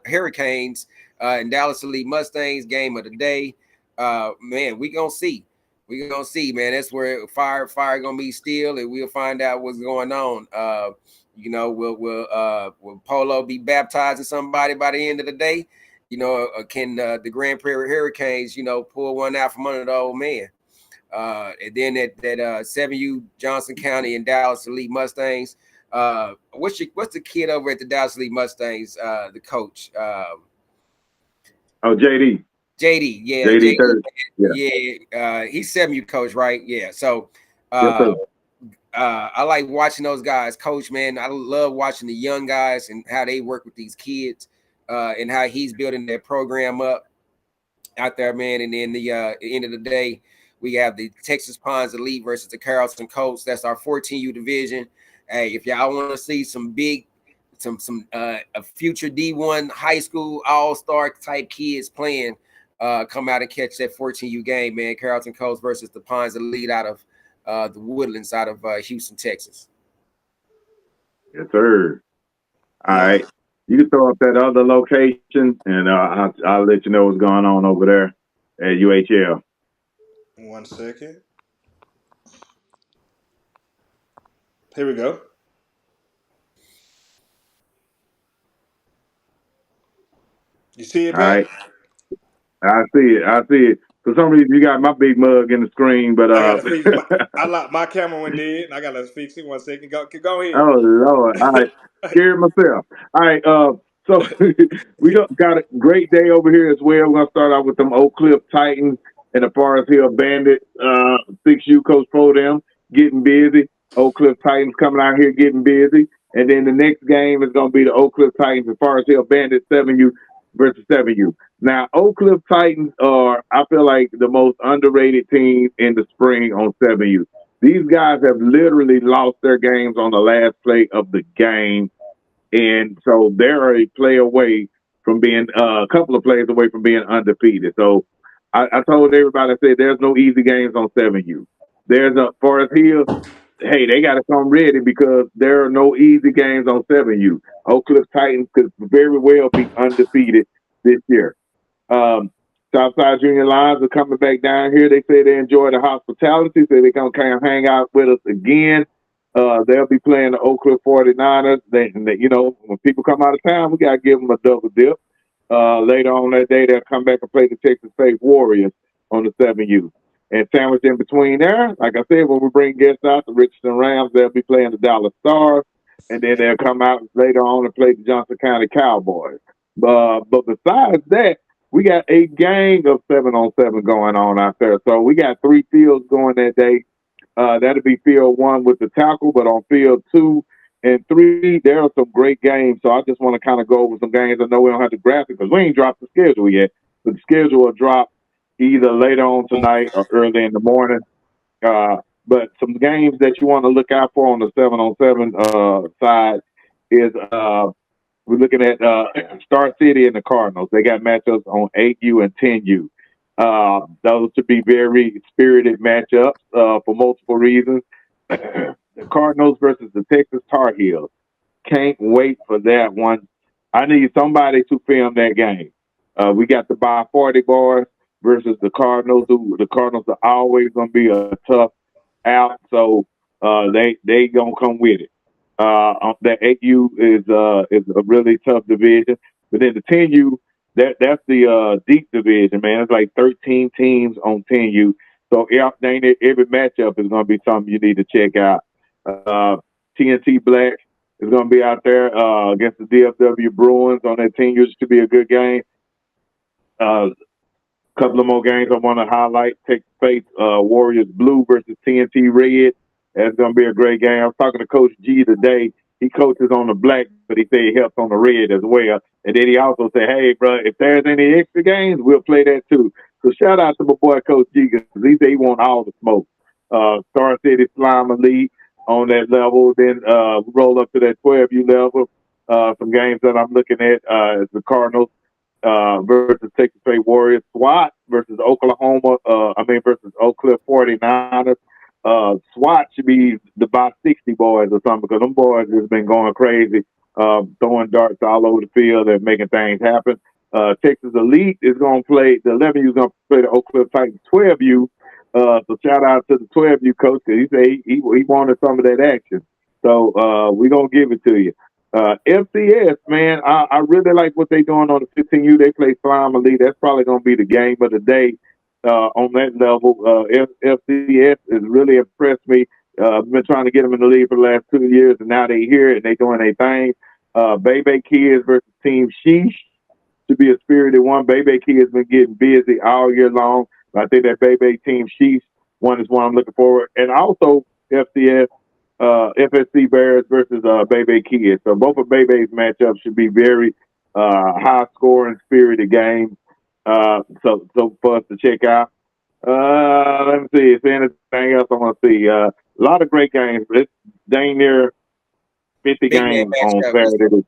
Hurricanes and Dallas Elite Mustangs game of the day. Man, we gonna see. We're gonna see, man. That's where fire gonna be still, and we'll find out what's going on. Will Polo be baptizing somebody by the end of the day? Can the Grand Prairie Hurricanes, pull one out from under the old man? And then that 7U Johnson County and Dallas Elite Mustangs. What's the kid over at the Dallas Elite Mustangs? The coach. JD. JD, yeah, JD, he's 7U coach, right? Yeah. So I like watching those guys coach, man. I love watching the young guys and how they work with these kids, and how he's building their program up out there, man. And then the end of the day, we have the Texas Ponds Elite versus the Carrollton Colts. That's our 14U division. Hey, if y'all want to see some a future D1 high school all-star type kids playing, come out and catch that 14U game, man. Carrollton Colts versus the Ponds Elite out of the Woodlands out of Houston, Texas. Yes, sir. All right. You can throw up that other location, and I'll let you know what's going on over there at UHL. 1 second. Here we go. You see it, All Pat? right. I see it. I see it. For some reason, you got my big mug in the screen, but I gotta fix my camera went dead, and I gotta fix it. 1 second. Go ahead. oh Lord! All right, scared myself. All right, so we got a great day over here as well. We're gonna start out with them Oak Cliff Titans and the Forest Hill Bandits. 6U Coach Pro them getting busy. Oak Cliff Titans coming out here getting busy, and then the next game is gonna be the Oak Cliff Titans and Forest Hill Bandits 7U versus 7U. Now, Oak Cliff Titans are, I feel like, the most underrated team in the spring on 7U. These guys have literally lost their games on the last play of the game. And so they're a play away from being a couple of plays away from being undefeated. So I told everybody, I said, there's no easy games on 7U. There's a Forest Hill. Hey, they got to come ready because there are no easy games on 7U. Oak Cliff Titans could very well be undefeated this year. Southside Junior Lions are coming back down here. They say they enjoy the hospitality, so they're going to kind of hang out with us again. They'll be playing the Oak Cliff 49ers. When people come out of town, we got to give them a double dip. Later on that day, they'll come back and play the Texas State Warriors on the 7U. And sandwiched in between there, like I said, when we bring guests out, the Richardson Rams, they'll be playing the Dallas Stars. And then they'll come out later on and play the Johnson County Cowboys. But besides that, we got a gang of 7-on-7 going on out there. So we got 3 fields going that day. That'll be field 1 with the tackle, but on field 2 and 3, there are some great games. So I just want to kind of go over some games. I know we don't have the graphic because we ain't dropped the schedule yet, but the schedule will drop either later on tonight or early in the morning. But some games that you want to look out for on the 7-on-7 side is we're looking at Star City and the Cardinals. They got matchups on 8U and 10U. Those should be very spirited matchups for multiple reasons. The Cardinals versus the Texas Tar Heels. Can't wait for that one. I need somebody to film that game. We got the by 40 bars versus the Cardinals. The Cardinals are always going to be a tough out, so they gonna come with it. That 8U is a really tough division, but then the 10U that's the deep division, man. It's like 13 teams on 10U, so every matchup is gonna be something you need to check out. TNT Black is gonna be out there against the DFW Bruins on that 10U. It should be a good game. Couple of more games I want to highlight. Take place Warriors Blue versus TNT Red. That's going to be a great game. I was talking to Coach G today. He coaches on the black, but he said he helps on the red as well. And then he also said, hey, bro, if there's any extra games, we'll play that too. So shout out to my boy Coach G because he said he want all the smoke. Star City Slime Elite on that level. Then roll up to that 12U level. Some games that I'm looking at is the Cardinals versus Texas State Warriors, SWAT versus versus Oak Cliff 49ers. SWAT should be the by 60 boys or something because them boys has been going crazy, throwing darts all over the field and making things happen. Texas Elite is going to play, the 11U is going to play the Oak Cliff Titans 12U. So shout out to the 12U coach because he said he wanted some of that action. So we're going to give it to you. FCS, man, I really like what they're doing on the 15U. They play Slime Elite. That's probably going to be the game of the day on that level. FCS has really impressed me. I've been trying to get them in the league for the last 2 years, and now they're here and they're doing their thing. Bebe Kids versus Team Sheesh should be a spirited one. Bebe Kids has been getting busy all year long. I think that Bebe Team Sheesh one is one I'm looking forward. And also FCS. FSC Bears versus Bebe Kids. So both of Bebe's matchups should be very high scoring, spirited games. So for us to check out. Let me see. Is there anything else I want to see? A lot of great games. It's dang near 50 games on Saturday.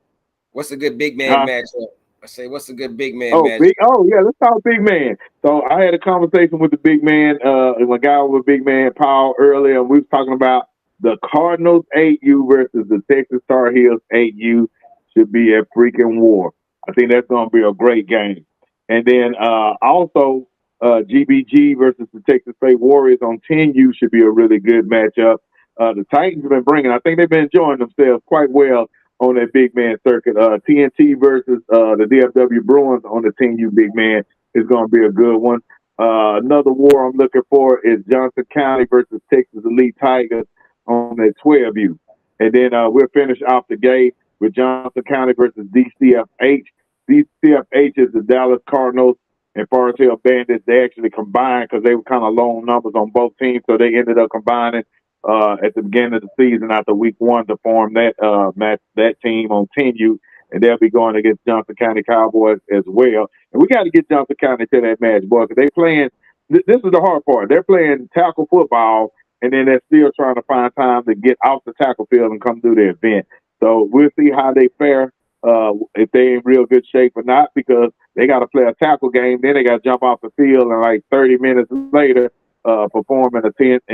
What's a good big man matchup? I say, what's a good big man matchup? Let's talk big man. So I had a conversation with the big man, a guy with big man, Paul, earlier, and we was talking about the Cardinals 8U versus the Texas Tar Heels 8U. Should be a freaking war. I think that's going to be a great game. And then also GBG versus the Texas State Warriors on 10U should be a really good matchup. The Titans have been I think they've been enjoying themselves quite well on that big man circuit. TNT versus the DFW Bruins on the Team U big man is going to be a good one. Another war I'm looking for is Johnson County versus Texas Elite Tigers on that 12U. And then we'll finish off the game with Johnson County versus DCFH. DCFH is the Dallas Cardinals and Forest Hill Bandits. They actually combined because they were kind of low on numbers on both teams, so they ended up combining at the beginning of the season after week 1 to form that team on 10U, and they'll be going against Johnson County Cowboys as well. And we got to get Johnson County to that match, boy, because they playing. This is the hard part. They're playing tackle football, and then they're still trying to find time to get off the tackle field and come do the event. So we'll see how they fare, if they in real good shape or not, because they got to play a tackle game, then they got to jump off the field, and like 30 minutes later, perform in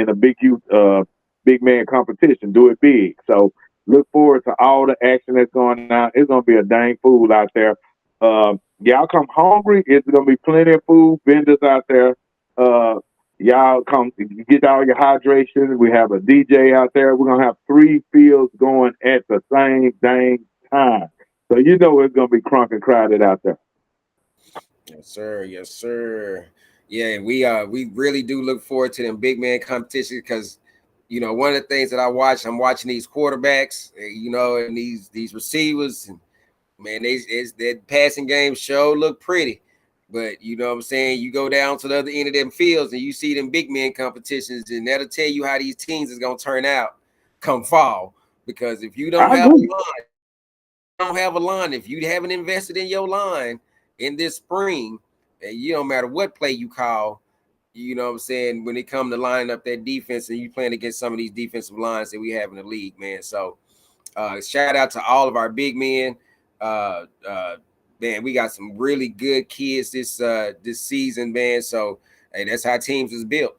a big man competition, do it big. So look forward to all the action that's going on. It's going to be a dang fool out there. Y'all come hungry. It's going to be plenty of food vendors out there. Y'all come get all your hydration. We have a DJ out there. We're going to have 3 fields going at the same dang time. So you know it's going to be crunk and crowded out there. Yes, sir. Yes, sir. Yeah, we really do look forward to them big man competitions because, you know, one of the things that I'm watching these quarterbacks, you know, and these receivers, and man, that passing game show look pretty. But you know what I'm saying? You go down to the other end of them fields and you see them big man competitions, and that'll tell you how these teams is gonna turn out come fall. Because if you don't have a line, if you haven't invested in your line in this spring, and you don't matter what play you call, you know what I'm saying, when it comes to lining up that defense and you playing against some of these defensive lines that we have in the league, man. So shout out to all of our big men. Man, we got some really good kids this season, man. So hey, that's how teams is built.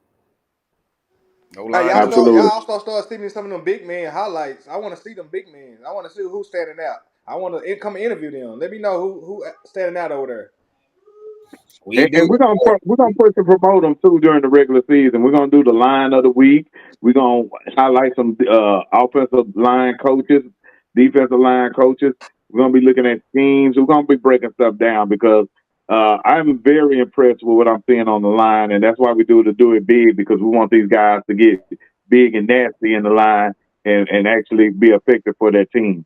No line. Hey, y'all also start seeing some of them big man highlights. I want to see them big men. I want to see who's standing out. I want to come interview them. Let me know who standing out over there. And we're gonna push and promote them too during the regular season. We're gonna do the line of the week. We're gonna highlight some offensive line coaches, defensive line coaches. We're gonna be looking at teams. We're gonna be breaking stuff down because I'm very impressed with what I'm seeing on the line, and that's why we do it big, because we want these guys to get big and nasty in the line and actually be effective for their team.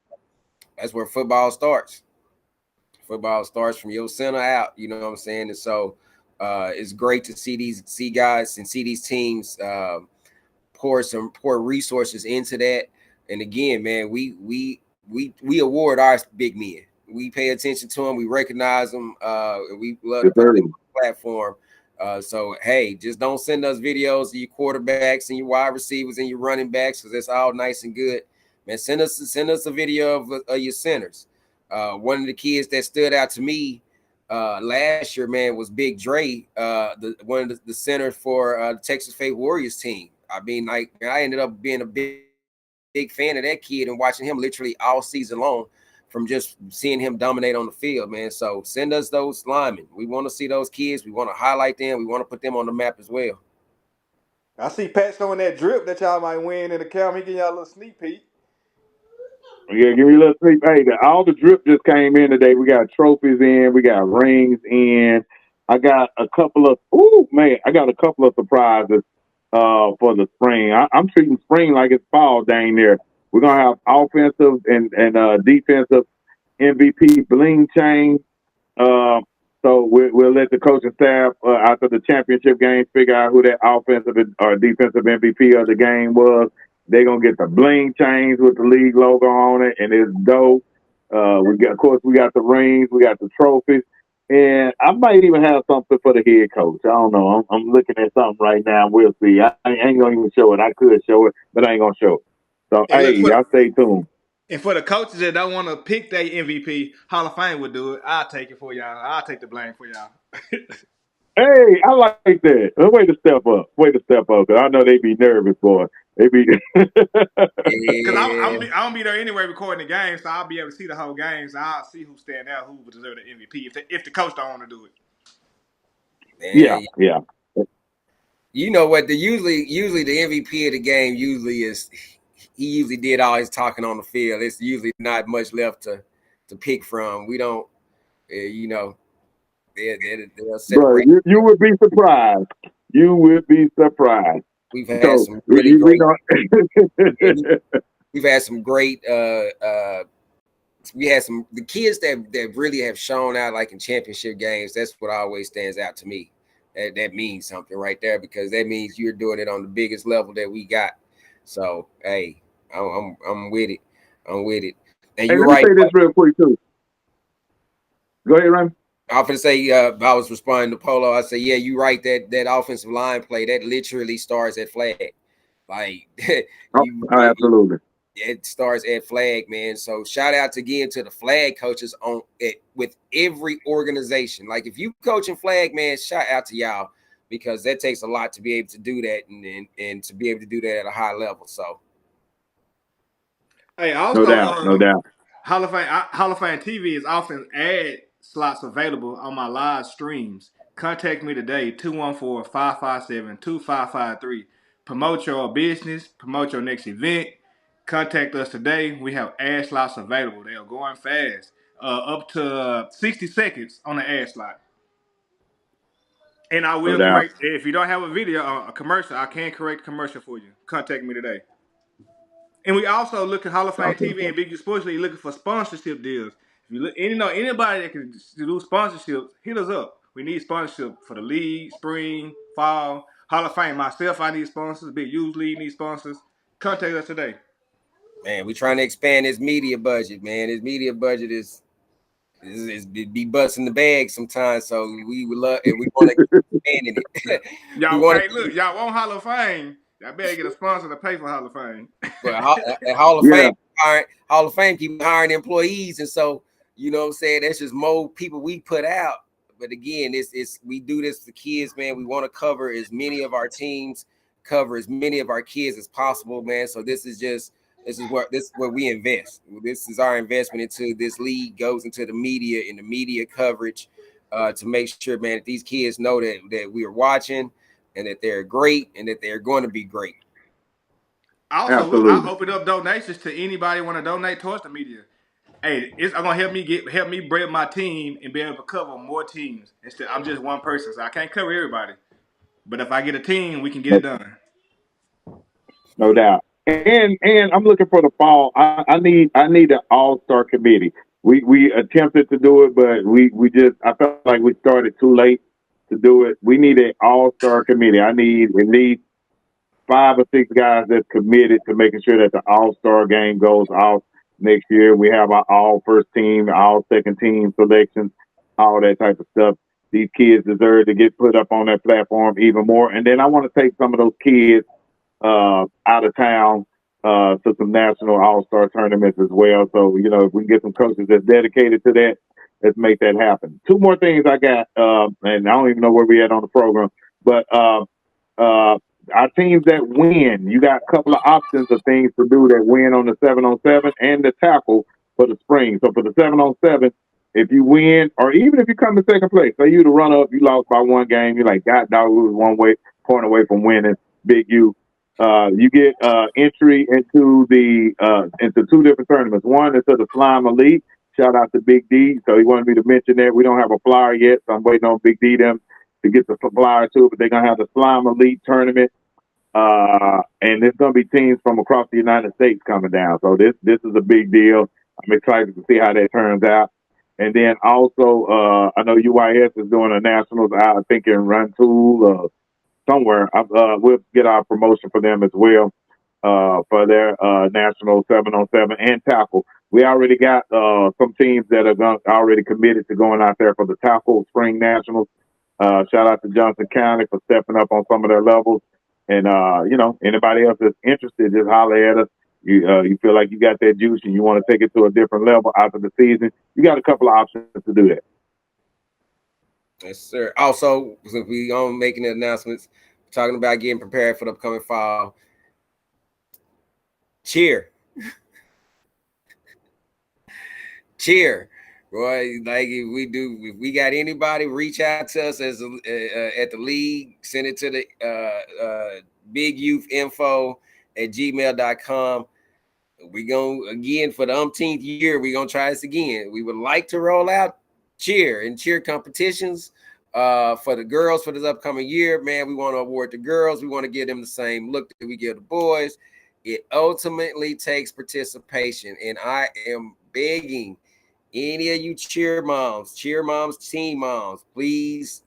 That's where football starts. Football starts from your center out, you know what I'm saying? And so it's great to see guys and see these teams pour resources into that. And again, man, we award our big men. We pay attention to them, we recognize them, and we love to put them on the platform. So hey, just don't send us videos of your quarterbacks and your wide receivers and your running backs, because that's all nice and good. Man, send us a video of your centers. One of the kids that stood out to me last year, man, was Big Dre, one of the centers for the Texas Faith Warriors team. I mean, like, I ended up being a big fan of that kid and watching him literally all season long from just seeing him dominate on the field, man. So send us those linemen. We want to see those kids. We want to highlight them. We want to put them on the map as well. I see Pat showing that drip that y'all might win in the camera. He give y'all a little sneak peek. Yeah, give me a little sleep. Hey, all the drip just came in today. We got trophies in. We got rings in. I got a couple of surprises for the spring. I'm treating spring like it's fall dang there. We're going to have offensive and defensive MVP bling chain. So we'll let the coaching staff after the championship game figure out who that offensive or defensive MVP of the game was. They're gonna get the bling chains with the league logo on it, and it's dope. We got the rings, we got the trophies, and I might even have something for the head coach. I don't know. I'm looking at something right now. We'll see. I ain't gonna even show it. I could show it, but I ain't gonna show it. So hey, y'all stay tuned. And for the coaches that don't want to pick their MVP, Hall of Fame would do it. I'll take it for y'all. I'll take the blame for y'all. Hey, I like that. Way to step up. Because I know they be nervous, boy. They be because I don't be there anyway recording the game, so I'll be able to see the whole game. So I'll see who stand out, who would deserve the MVP if the coach don't want to do it. Man, yeah. You know what? Usually the MVP of the game usually is he usually did all his talking on the field. It's usually not much left to pick from. We don't, you know, they'll Bro, separate. you would be surprised. You would be surprised. We've had So some really we great. don't. We've had some great. We had some the kids that really have shown out like in championship games. That's what always stands out to me. That means something right there, because that means you're doing it on the biggest level that we got. So hey, I'm with it. I'm with it. And Hey, you're let me right. say this real quick too. Go ahead, Ryan. I was gonna say, I was responding to Polo. I said, yeah, you're right. That offensive line play that literally starts at flag. Like Absolutely. it starts at flag, man. So shout out again to the flag coaches on it with every organization. Like if you coaching flag, man, shout out to y'all, because that takes a lot to be able to do that and to be able to do that at a high level. So Hey, also, no doubt. Hall of Fame TV is often ad slots available on my live streams. Contact me today, 214-557-2553. Promote your business, promote your next event. Contact us today. We have ad slots available. They are going fast. Up to 60 seconds on the ad slot. And I No will doubt. correct, if you don't have a video, a commercial, I can correct commercial for you. Contact me today. And we also look at Hall of Fame TV and Big U Sports League looking for sponsorship deals. If you look, anybody that can do sponsorships, hit us up. We need sponsorship for the league, spring, fall, Hall of Fame. Myself, I need sponsors. Big U's League needs sponsors. Contact us today. man, we trying to expand his media budget, man. His media budget is be busting the bag sometimes. So we would love and we want to keep expanding it. Y'all want Hall of Fame. Y'all better get a sponsor to pay for Hall of Fame. But Hall of Fame, Hall of Fame keep hiring employees, and so you know what I'm saying, that's just more people we put out. But again, it's we do this for kids, man. We want to cover as many of our teams, cover as many of our kids as possible, man. So this is where we invest. This is our investment into this league, goes into the media and the media coverage to make sure, man, that these kids know that we are watching and that they're great and that they're going to be great. Also, I open up donations to anybody want to donate towards the media. Hey, it's gonna help me build my team and be able to cover more teams. Instead, I'm just one person, so I can't cover everybody. But if I get a team, we can get it done. No doubt. And I'm looking for the fall. I need an all-star committee. We attempted to do it, but we just I felt like we started too late to do it. We need an all-star committee. I need at least 5 or 6 guys that's committed to making sure that the all-star game goes off next year. We have our all first team, all second team selections, all that type of stuff. These kids deserve to get put up on that platform even more. And then I want to take some of those kids out of town to some national all-star tournaments as well. So, you know, if we can get some coaches that's dedicated to that, let's make that happen. 2 more things I got, and I don't even know where we at on the program, but our teams that win, you got a couple of options of things to do that win on the 7-on-7 and the tackle for the spring. So for the 7-on-7, if you win, or even if you come in second place, say you the run up, you lost by 1 game, you're like, God, dog, we was 1 point away from winning. Big U. You get entry into 2 different tournaments. One is to the Slime Elite. Shout out to Big D. So he wanted me to mention that. We don't have a flyer yet, so I'm waiting on Big D them to get the flyer too. But they're gonna have the Slime Elite tournament, and there's gonna be teams from across the United States coming down. So this is a big deal. I'm excited to see how that turns out. And then also, I know UIS is doing a nationals. I think in Rantoul somewhere. We'll get our promotion for them as well for their national 7-on-7 and tackle. We already got some teams that are already committed to going out there for the tackle spring nationals. Shout out to Johnson County for stepping up on some of their levels. And you know, anybody else that's interested, just holler at us. You feel like you got that juice and you want to take it to a different level after the season, you got a couple of options to do that. Yes, sir. Also, since we are making the announcements, talking about getting prepared for the upcoming fall. Cheer. Cheer. Roy, like if we got anybody, reach out to us at the league, send it to the bigutheinfo@gmail.com. we gonna again for the umpteenth year. We gonna try this again. We would like to roll out cheer competitions for the girls for this upcoming year. Man, we want to award the girls. We want to give them the same look that we give the boys. It ultimately takes participation, and I am begging any of you cheer moms, team moms, please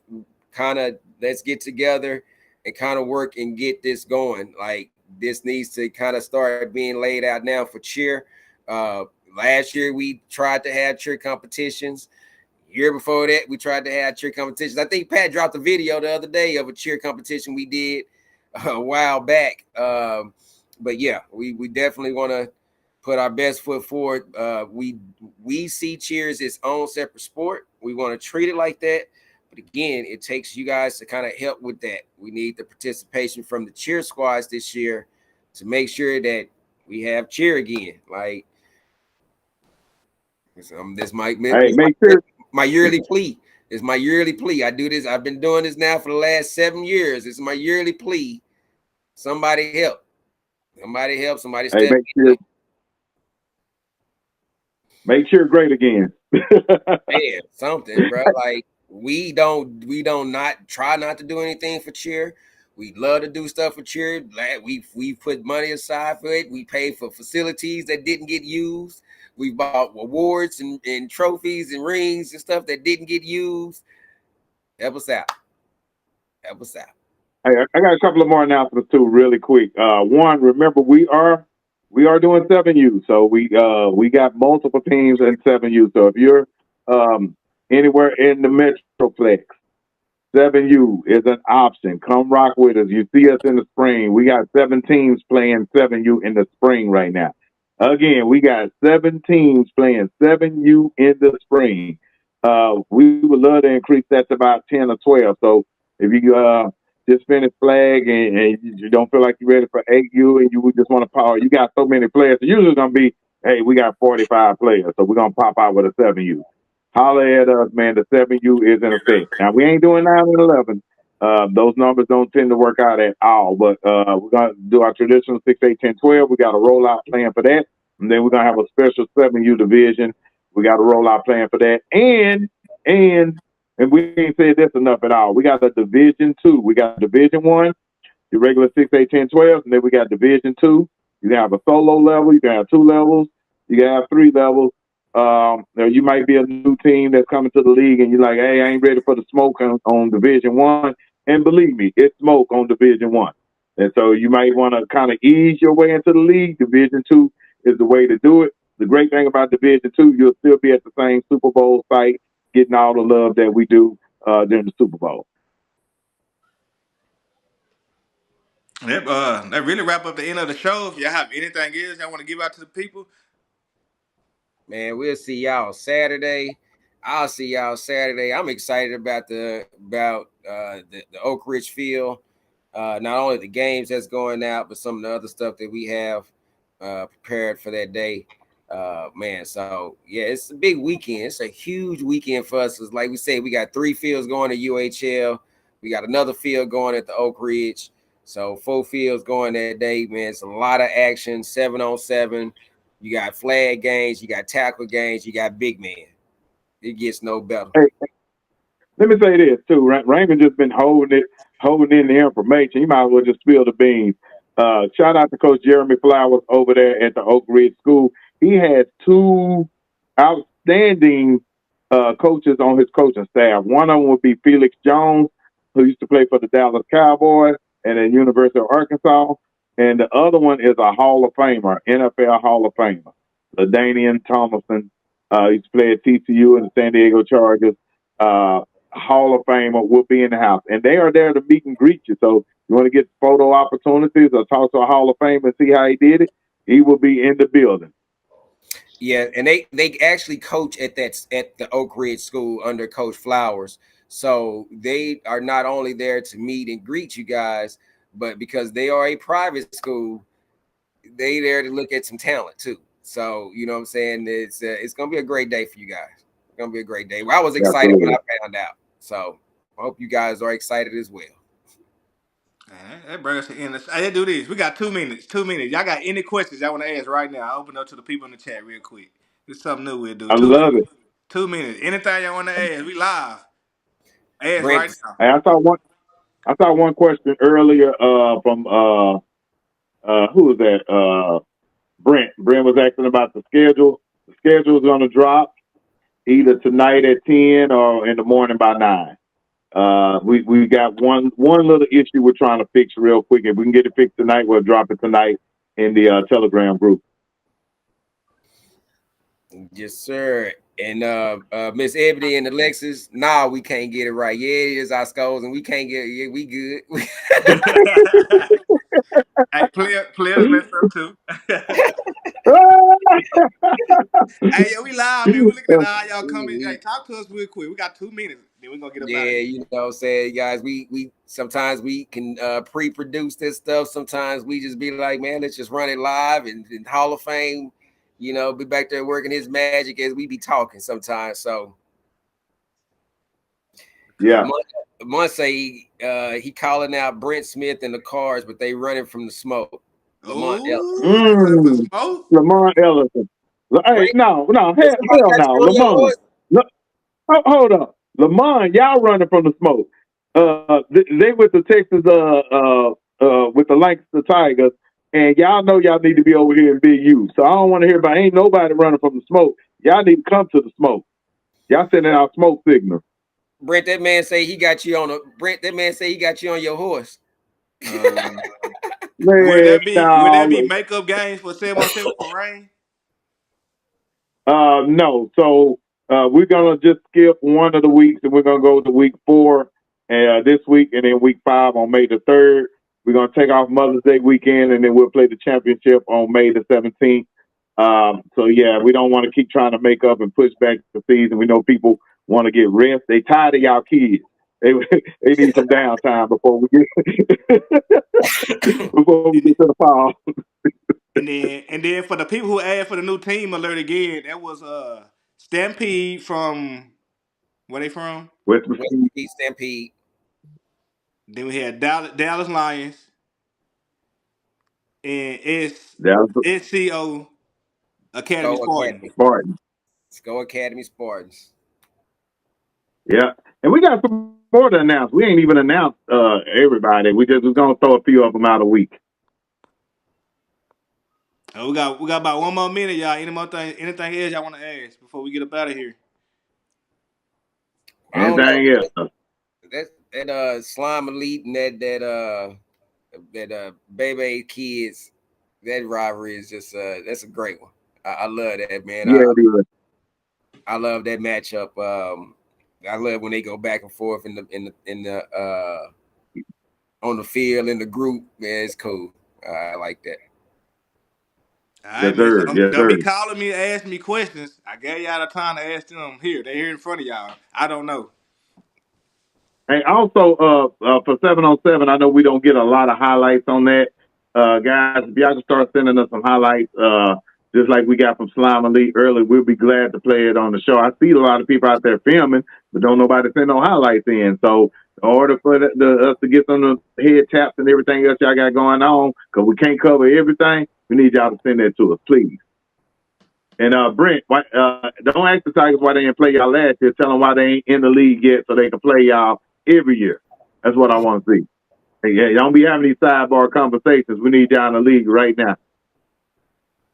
kind of let's get together and kind of work and get this going. Like this needs to kind of start being laid out now for cheer. Last year we tried to have cheer competitions. Year before that we tried to have cheer competitions. I think Pat dropped a video the other day of a cheer competition we did a while back. But yeah, we definitely want to put our best foot forward. We see cheer as its own separate sport. We want to treat it like that. But again, it takes you guys to kind of help with that. We need the participation from the cheer squads this year to make sure that we have cheer again. Like this might my yearly plea. It's my yearly plea. I do this. I've been doing this now for the last 7 years. It's my yearly plea. Somebody help. Somebody help. Somebody step in. Make sure great again. Man, something, bro. Like we don't try not to do anything for cheer. We love to do stuff for cheer. Like we put money aside for it. We pay for facilities that didn't get used. We bought awards and trophies and rings and stuff that didn't get used. Help us out. Help us out. Hey, I got a couple of more announcements too, really quick. One, remember we are doing 7U, so we got multiple teams in 7U. So if you're anywhere in the Metroplex, 7U is an option. Come rock with us. You see us in the spring. We got 7 teams playing 7U in the spring right now. Again, we got 7 teams playing 7U in the spring. We would love to increase that to about 10 or 12. So if you just finished flag and you don't feel like you're ready for 8U and you just want to power, you got so many players. So usually it's going to be, hey, we got 45 players, so we're going to pop out with a 7U. Holler at us, man. The 7U is in effect. Now, we ain't doing 9 and 11. Those numbers don't tend to work out at all, but we're going to do our traditional 6, 8, 10, 12. We got a rollout plan for that. And then we're going to have a special 7U division. We got a rollout plan for that. And we ain't said this enough at all. We got a Division 2. We got Division 1, your regular 6, 8, 10, 12, and then we got Division 2. You can have a solo level. You can have 2 levels. You can have 3 levels. You might be a new team that's coming to the league, and you're like, hey, I ain't ready for the smoke on Division 1. And believe me, it's smoke on Division 1. And so you might want to kind of ease your way into the league. Division 2 is the way to do it. The great thing about Division 2, you'll still be at the same Super Bowl site, getting all the love that we do during the Super Bowl. Yep, that really wrap up the end of the show. If y'all have anything else y'all want to give out to the people, man, we'll see y'all Saturday. I'll see y'all Saturday. I'm excited about the Oak Ridge field. Not only the games that's going out, but some of the other stuff that we have prepared for that day. Man, so yeah, it's a big weekend. It's a huge weekend for us. It's like we said, we got 3 fields going to UHL. We got another field going at the Oak Ridge. So 4 fields going that day, man. It's a lot of action, 7-on-7. You got flag games, you got tackle games, you got big man. It gets no better. Hey, let me say this too. Raymond just been holding in the information. You might as well just spill the beans. Shout out to Coach Jeremy Flowers over there at the Oak Ridge School. He had 2 outstanding coaches on his coaching staff. One of them would be Felix Jones, who used to play for the Dallas Cowboys and at University of Arkansas. And the other one is a Hall of Famer, NFL Hall of Famer, LaDainian Thomason. Used to play at TCU and the San Diego Chargers. Hall of Famer will be in the house. And they are there to meet and greet you. So you want to get photo opportunities or talk to a Hall of Famer and see how he did it, he will be in the building. Yeah, and they actually coach at the Oak Ridge School under Coach Flowers. So they are not only there to meet and greet you guys, but because they are a private school, they there to look at some talent too. So you know what I'm saying? It's gonna be a great day for you guys. It's gonna be a great day. Well, I was excited when I found out. So I hope you guys are excited as well. That brings us to end. Let's do this. We got 2 minutes. 2 minutes. Y'all got any questions y'all want to ask right now? I'll open up to the people in the chat real quick. This is something new we'll do. I 2 love minutes. it. 2 minutes. Anything y'all want to ask? We live. Ask right Brent, now. Hey, I saw one question earlier from who was that? Brent. Brent was asking about the schedule. The schedule is going to drop either tonight at 10 or in the morning by 9. We got one little issue we're trying to fix real quick. If we can get it fixed tonight, we'll drop it tonight in the Telegram group. yes, sir. And Miss Ebony and Alexis, nah, we can't get it right. Yeah, it is our scores, and we can't get it. Yeah, we good. Hey, players messed up too. Hey, yo, we live, man. We're looking at all y'all comment. Hey, talk to us real quick. We got 2 minutes. Then we're gonna get up out of here. You know what I'm saying, guys. We sometimes we can pre-produce this stuff. Sometimes we just be like, man, let's just run it live and Hall of Fame, you know, be back there working his magic as we be talking sometimes. So yeah. Monse, he calling out Brent Smith and the Cards, but they running from the smoke. Lamont Ellison. Hey, no, hell no. Lamont. Hold up. Lamont, y'all running from the smoke. They with the Texas with the Lancaster Tigers, and y'all know y'all need to be over here in Big U. So I don't want to hear about ain't nobody running from the smoke. Y'all need to come to the smoke. Y'all sending out smoke signals. Brent, that man say he got you on your horse. Man, would that be makeup games for 7-on-7 for rain? No. So we're gonna just skip one of the weeks, and we're gonna go to week 4 this week, and then week 5 on May the 3rd. We're gonna take off Mother's Day weekend, and then we'll play the championship on May the 17th. So yeah, we don't want to keep trying to make up and push back the season. We know people want to get rest. They tired of y'all kids. They need some downtime before we get to the fall. And then for the people who asked for the new team alert again, that was Stampede from where they from? West Stampede. Then we had Dallas Lions and SCO Academy Spartans. SCO Academy Spartans. Yeah, and we got some more to announce. We ain't even announced everybody. We're gonna throw a few of them out a week. We got about 1 more minute, y'all. Anything else y'all want to ask before we get up out of here? Anything else? That Slime Elite and that Baby Kids, that rivalry is just that's a great one. I love that, man. Yeah, I love that matchup. I love when they go back and forth in the on the field in the group. Man, it's cool. I like that. All right, man. Don't be calling me and asking me questions. I gave y'all the time to ask them here. They're here in front of y'all. I don't know. Hey, also for 7-on-7, I know we don't get a lot of highlights on that. Guys, if y'all can start sending us some highlights, just like we got from Slime Elite earlier, we'll be glad to play it on the show. I see a lot of people out there filming, but don't nobody send no highlights in. So in order for us to get some of the head taps and everything else y'all got going on, because we can't cover everything, we need y'all to send that to us, please. And Brent, don't ask the Tigers why they didn't play y'all last year. Tell them why they ain't in the league yet so they can play y'all every year. That's what I want to see. Hey, don't be having these sidebar conversations. We need y'all in the league right now.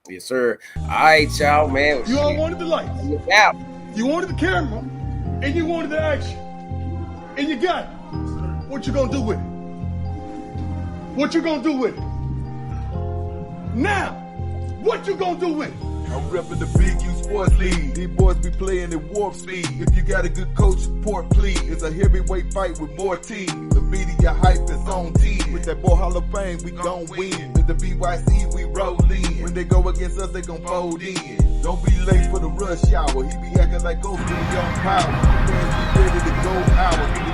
Yes, sir. All right, y'all, man. You all wanted the lights. Yeah. You wanted the camera, and you wanted the action. And you got it. What you gonna do with it? What you gonna do with it? Now, what you gonna do with it? I'm repping the Big U Sports League. These boys be playing at warp speed. If you got a good coach, support please. It's a heavyweight fight with more teams. The media hype is on team. With that boy Hall of Fame, we gon' win. With the BYC, we roll in. When they go against us, they gon' fold in. Don't be late for the rush hour. He be acting like Ghost, be on power. Fans be ready to go hours.